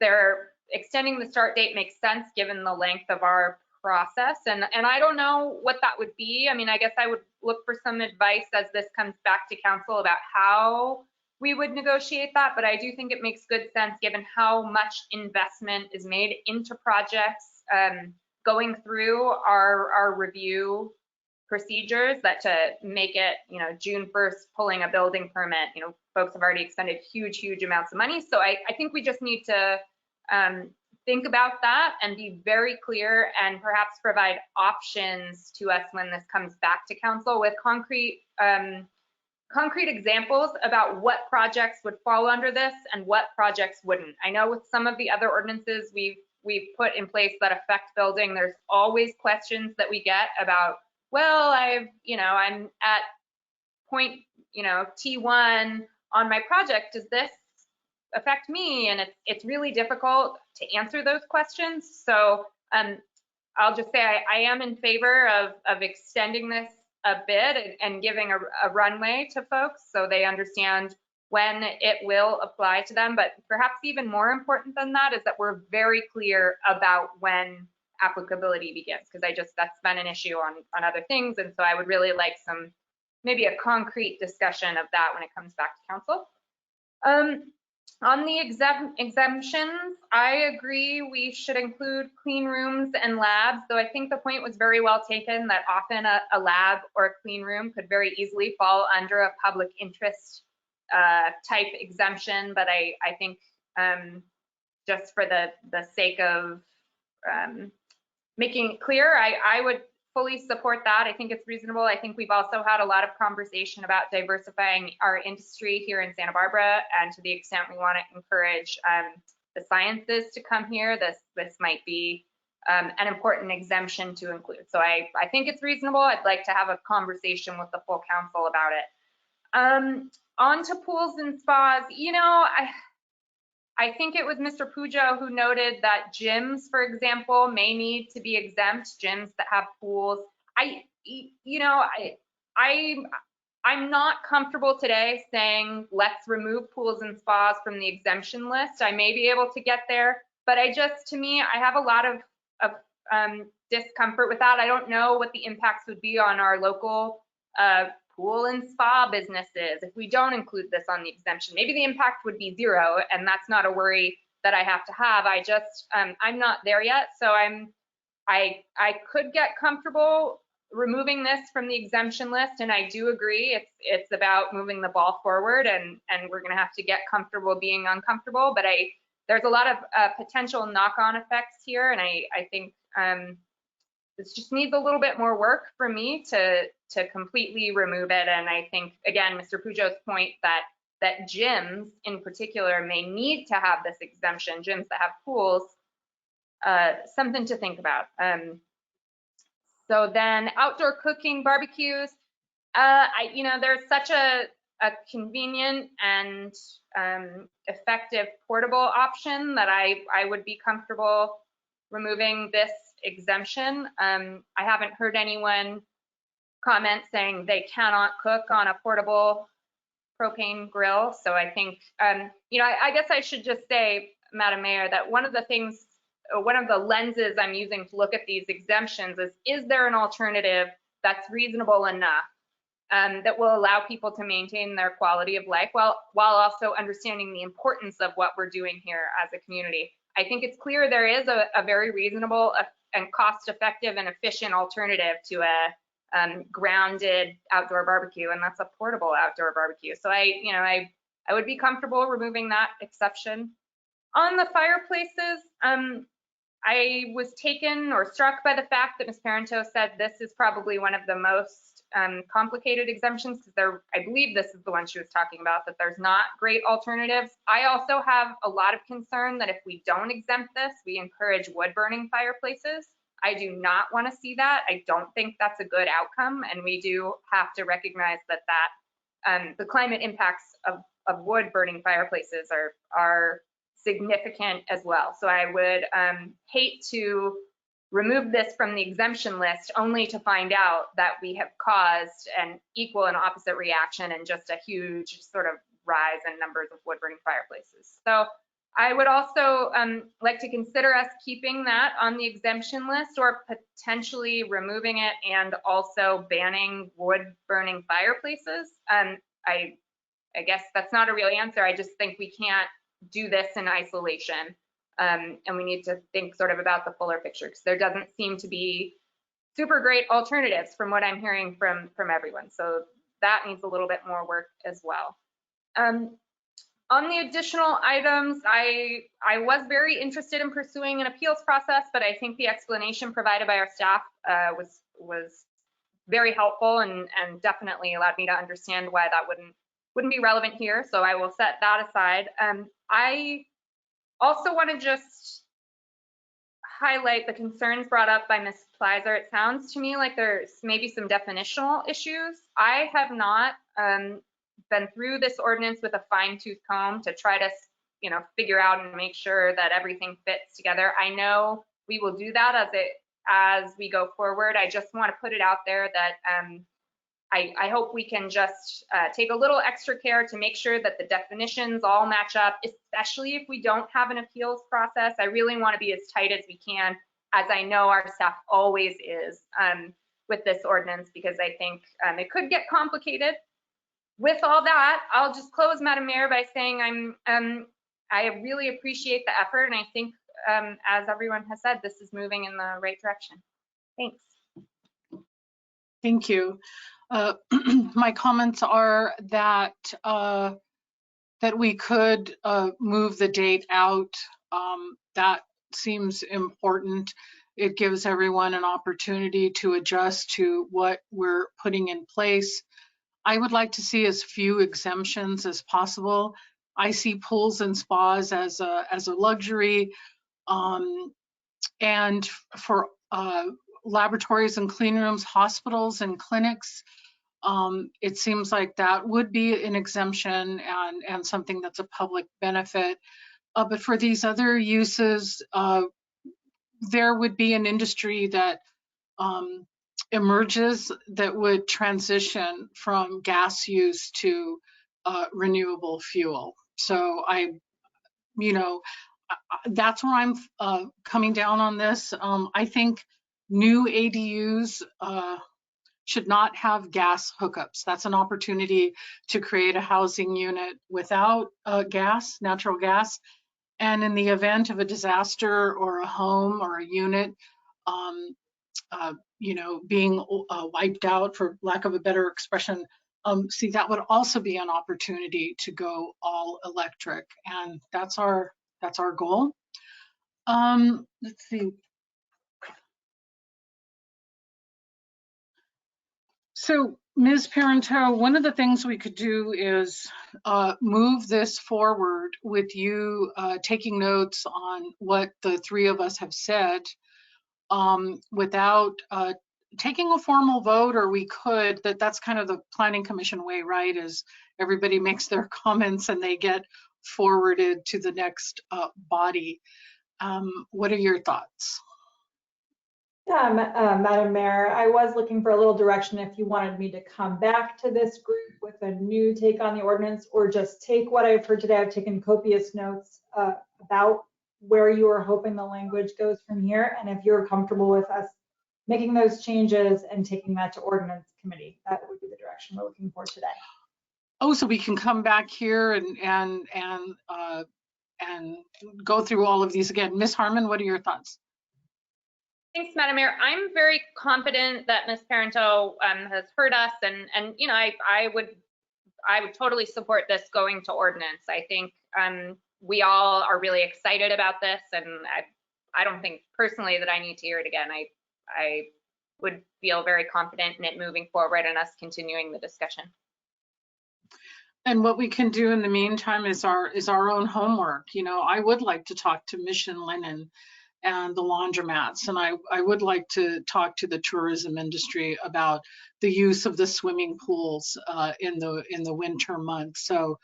They're extending the start date makes sense given the length of our process, and I don't know what that would be. I mean, I guess I would look for some advice as this comes back to council about how we would negotiate that, but I do think it makes good sense given how much investment is made into projects going through our review procedures, that to make it, you know, June 1st pulling a building permit, you know, folks have already expended huge amounts of money. So I think we just need to think about that and be very clear, and perhaps provide options to us when this comes back to council with concrete examples about what projects would fall under this and what projects wouldn't. I know with some of the other ordinances we've put in place that affect building, there's always questions that we get about, well, I'm at point, T1 on my project, does this affect me? And it's really difficult to answer those questions. So I'll just say I am in favor of extending this a bit and giving a runway to folks so they understand when it will apply to them. But perhaps even more important than that is that we're very clear about when applicability begins, because that's been an issue on other things. And so I would really like maybe a concrete discussion of that when it comes back to council. On the exemptions, I agree we should include clean rooms and labs, though I think the point was very well taken that often a lab or a clean room could very easily fall under a public interest type exemption. But I think just for the sake of making it clear, I would fully support that. I think it's reasonable. I think we've also had a lot of conversation about diversifying our industry here in Santa Barbara, and to the extent we want to encourage the sciences to come here, this might be an important exemption to include. So I think it's reasonable. I'd like to have a conversation with the full council about it. On to pools and spas, I think it was Mr. Pujo who noted that gyms, for example, may need to be exempt, gyms that have pools. I'm not comfortable today saying let's remove pools and spas from the exemption list. I may be able to get there, but to me, I have a lot of discomfort with that. I don't know what the impacts would be on our local pool and spa businesses if we don't include this on the exemption. Maybe the impact would be zero, and that's not a worry that I have to have. I just, I'm not there yet, so I could get comfortable removing this from the exemption list, and I do agree it's about moving the ball forward, and we're going to have to get comfortable being uncomfortable. But there's a lot of potential knock-on effects here, and I think this just needs a little bit more work for me to completely remove it. And I think, again, Mr. Pujo's point that gyms in particular may need to have this exemption, gyms that have pools, something to think about. So then outdoor cooking, barbecues, there's such a convenient and effective portable option that I would be comfortable removing this exemption. I haven't heard anyone comment saying they cannot cook on a portable propane grill. So I think, I guess I should just say, Madam Mayor, that one of the lenses I'm using to look at these exemptions is there an alternative that's reasonable enough that will allow people to maintain their quality of life while also understanding the importance of what we're doing here as a community. I think it's clear there is a very reasonable and cost-effective and efficient alternative to a grounded outdoor barbecue, and that's a portable outdoor barbecue. So I would be comfortable removing that exception. On the fireplaces, I was taken or struck by the fact that Ms. Parento said this is probably one of the most complicated exemptions, because I believe this is the one she was talking about, that there's not great alternatives. I also have a lot of concern that if we don't exempt this, we encourage wood burning fireplaces. I do not want to see that. I don't think that's a good outcome, and we do have to recognize that the climate impacts of wood burning fireplaces are significant as well. So I would hate to remove this from the exemption list only to find out that we have caused an equal and opposite reaction and just a huge sort of rise in numbers of wood burning fireplaces. So I would also like to consider us keeping that on the exemption list, or potentially removing it and also banning wood burning fireplaces. I guess that's not a real answer. I just think we can't do this in isolation. And we need to think sort of about the fuller picture, because there doesn't seem to be super great alternatives from what I'm hearing from everyone. So that needs a little bit more work as well. On the additional items, I was very interested in pursuing an appeals process, but I think the explanation provided by our staff was very helpful and definitely allowed me to understand why that wouldn't be relevant here. So I will set that aside. I also want to just highlight the concerns brought up by Ms. Pleiser. It sounds to me like there's maybe some definitional issues. I have not been through this ordinance with a fine-tooth comb to try to, figure out and make sure that everything fits together. I know we will do that as we go forward. I just want to put it out there that I hope we can just take a little extra care to make sure that the definitions all match up, especially if we don't have an appeals process. I really want to be as tight as we can, as I know our staff always is with this ordinance, because I think it could get complicated. With all that, I'll just close, Madam Mayor, by saying I really appreciate the effort, and I think, as everyone has said, this is moving in the right direction. Thanks. Thank you. My comments are that we could move the date out. That seems important. It gives everyone an opportunity to adjust to what we're putting in place. I would like to see as few exemptions as possible. I see pools and spas as a luxury, and for laboratories and clean rooms, hospitals and clinics, it seems like that would be an exemption and something that's a public benefit. But for these other uses, there would be an industry that emerges that would transition from gas use to renewable fuel. So that's where I'm coming down on this. I think new ADUs should not have gas hookups. That's an opportunity to create a housing unit without gas, natural gas. And in the event of a disaster or a home or a unit, you know, being wiped out, for lack of a better expression, see, that would also be an opportunity to go all electric, and that's our goal. Let's see. So, Ms. Parenteau, one of the things we could do is move this forward with you taking notes on what the three of us have said without taking a formal vote, or we could, that's kind of the Planning Commission way, right? Is everybody makes their comments and they get forwarded to the next body. What are your thoughts? Yeah, Madam Mayor, I was looking for a little direction if you wanted me to come back to this group with a new take on the ordinance, or just take what I've heard today. I've taken copious notes about where you are hoping the language goes from here, and if you're comfortable with us making those changes and taking that to ordinance committee, that would be the direction we're looking for today. Oh, so we can come back here and go through all of these again. Ms. Harmon, what are your thoughts? Thanks, Madam Mayor. I'm very confident that Ms. Parenteau has heard us, and you know, I would totally support this going to ordinance. I think we all are really excited about this, and I don't think personally that I need to hear it again. I would feel very confident in it moving forward and us continuing the discussion. And what we can do in the meantime is our own homework. You know, I would like to talk to Mission Linen and the laundromats, and I would like to talk to the tourism industry about the use of the swimming pools in the winter months. So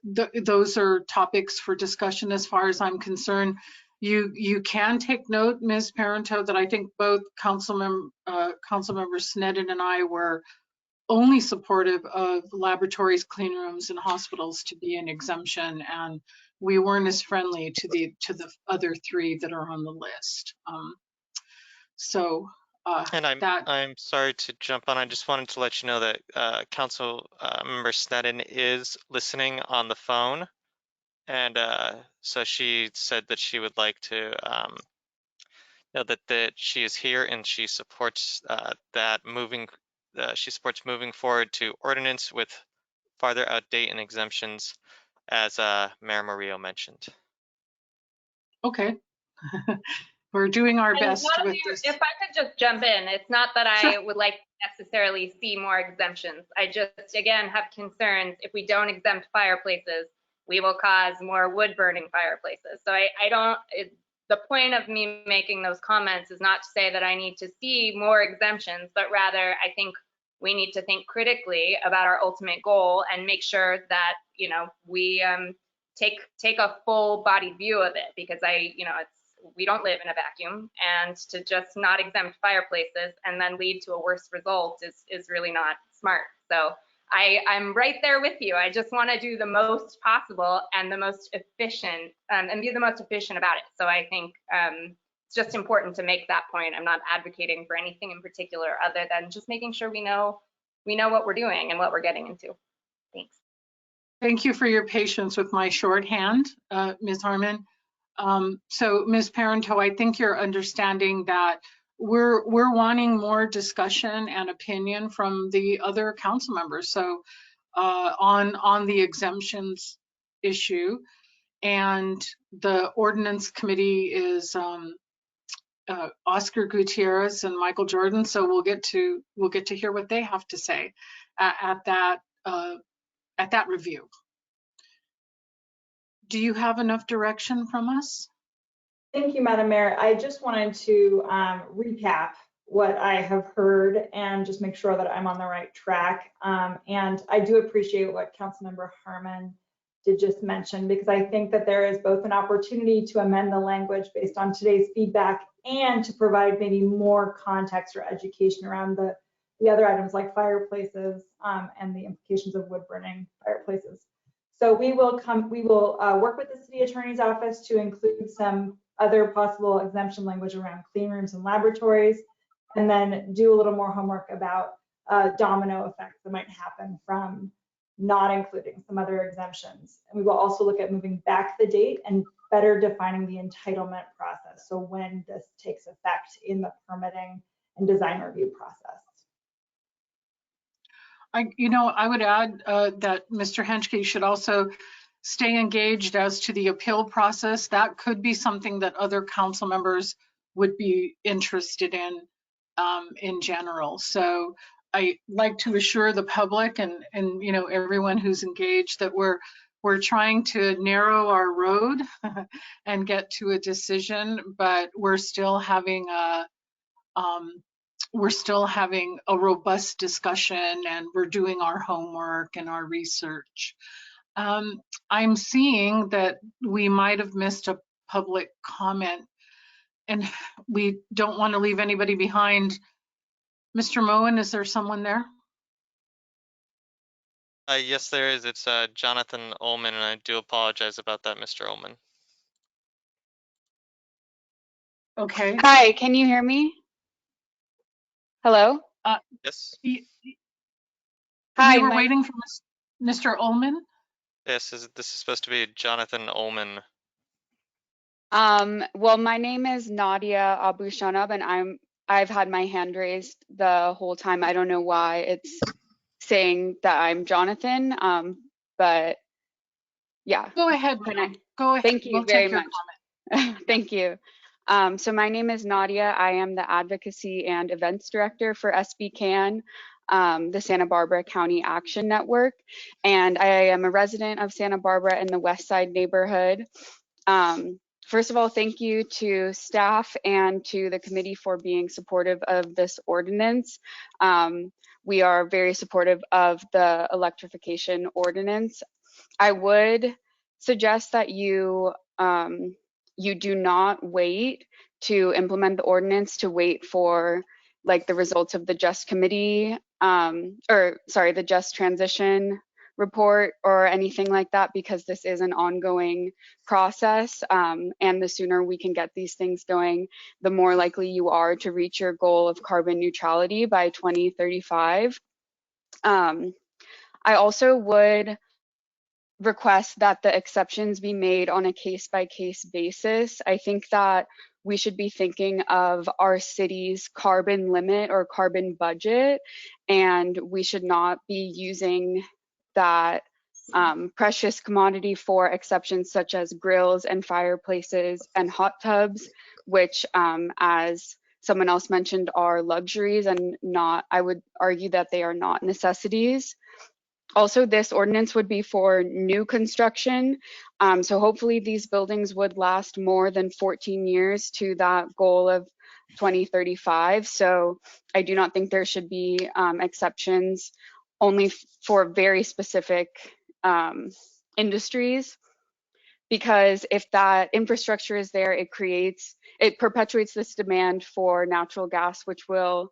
those are topics for discussion as far as I'm concerned. You can take note, Ms. Parenteau, that I think both Councilmember Sneddon and I were only supportive of laboratories, clean rooms, and hospitals to be an exemption, and we weren't as friendly to the other three that are on the list. And I'm sorry to jump on. I just wanted to let you know that Council Member Sneddon is listening on the phone, and so she said that she would like to know that she is here and she supports she supports moving forward to ordinance with farther out date and exemptions, as Mayor Murillo mentioned. Okay. We're doing our best with this. If I could just jump in, it's not that I would like to necessarily see more exemptions. I just, again, have concerns if we don't exempt fireplaces, we will cause more wood burning fireplaces. So the point of me making those comments is not to say that I need to see more exemptions, but rather I think we need to think critically about our ultimate goal and make sure that, you know, we take a full body view of it, because we don't live in a vacuum, and to just not exempt fireplaces and then lead to a worse result is really not smart. So I'm right there with you. I just want to do the most possible and the most efficient and be the most efficient about it. So I think it's just important to make that point. I'm not advocating for anything in particular other than just making sure we know what we're doing and what we're getting into. Thanks. Thank you for your patience with my shorthand, Ms. Harmon. So Ms. Parenteau, I think you're understanding that we're wanting more discussion and opinion from the other council members. So on the exemptions issue, and the ordinance committee is Oscar Gutierrez and Michael Jordan. So we'll get to hear what they have to say at that review. Do you have enough direction from us? Thank you, Madam Mayor. I just wanted to recap what I have heard and just make sure that I'm on the right track. And I do appreciate what Councilmember Harmon did just mention, because I think that there is both an opportunity to amend the language based on today's feedback and to provide maybe more context or education around the other items like fireplaces and the implications of wood burning fireplaces. So we will work with the city attorney's office to include some other possible exemption language around clean rooms and laboratories, and then do a little more homework about domino effects that might happen from not including some other exemptions. And we will also look at moving back the date and better defining the entitlement process. So when this takes effect in the permitting and design review process. I would add that Mr. Henschke should also stay engaged as to the appeal process. That could be something that other council members would be interested in general. So I like to assure the public and everyone who's engaged that we're trying to narrow our road and get to a decision, but we're still having a robust discussion, and we're doing our homework and our research. I'm seeing that we might have missed a public comment, and we don't want to leave anybody behind. Mr. Moen, is there someone there? Yes, there is. It's Jonathan Ullman, and I do apologize about that, Mr. Ullman. Okay. Hi, can you hear me? Hello? Yes. Hi, we were waiting for Mr. Ullman. Yes, this is supposed to be Jonathan Ullman. Well, my name is Nadia Abushanab, and I've had my hand raised the whole time. I don't know why it's saying that I'm Jonathan, but yeah. Go ahead. Go ahead. Thank you We'll very take your much. comment. Thank you. So my name is Nadia. I am the Advocacy and Events Director for SB CAN, the Santa Barbara County Action Network, and I am a resident of Santa Barbara in the West Side neighborhood. First of all, thank you to staff and to the committee for being supportive of this ordinance. We are very supportive of the electrification ordinance. I would suggest that you do not wait to implement the ordinance to wait for like the results of the Just Committee, the Just Transition report or anything like that, because this is an ongoing process, and the sooner we can get these things going, the more likely you are to reach your goal of carbon neutrality by 2035. I also would request that the exceptions be made on a case-by-case basis. I think that we should be thinking of our city's carbon limit or carbon budget, and we should not be using that precious commodity for exceptions such as grills and fireplaces and hot tubs, which, as someone else mentioned, are luxuries and not, I would argue that they are not necessities. Also, this ordinance would be for new construction. So hopefully these buildings would last more than 14 years to that goal of 2035. So I do not think there should be exceptions only for very specific industries, because if that infrastructure is there, it perpetuates this demand for natural gas, which will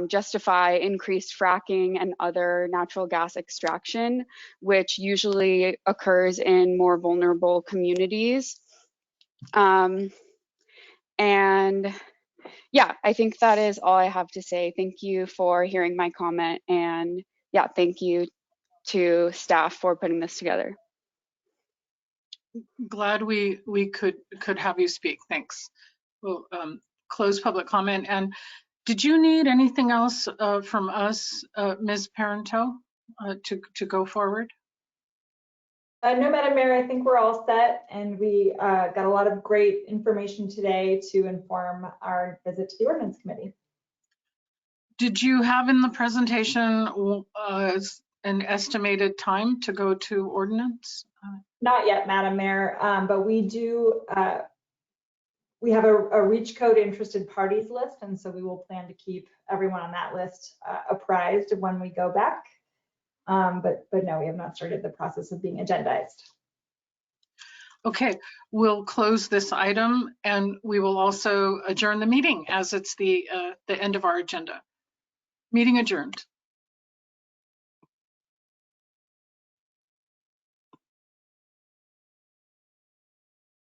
justify increased fracking and other natural gas extraction, which usually occurs in more vulnerable communities. And yeah, I think that is all I have to say. Thank you for hearing my comment, and yeah, thank you to staff for putting this together. Glad we could have you speak. Thanks. We'll close public comment. And did you need anything else from us, Ms. Parento, to go forward? No, Madam Mayor, I think we're all set, and we got a lot of great information today to inform our visit to the Ordinance Committee. Did you have in the presentation an estimated time to go to Ordinance? Not yet, Madam Mayor, but we do. We have a reach code interested parties list, and so we will plan to keep everyone on that list apprised of when we go back. But no, we have not started the process of being agendized. Okay, we'll close this item, and we will also adjourn the meeting as it's the end of our agenda. Meeting adjourned.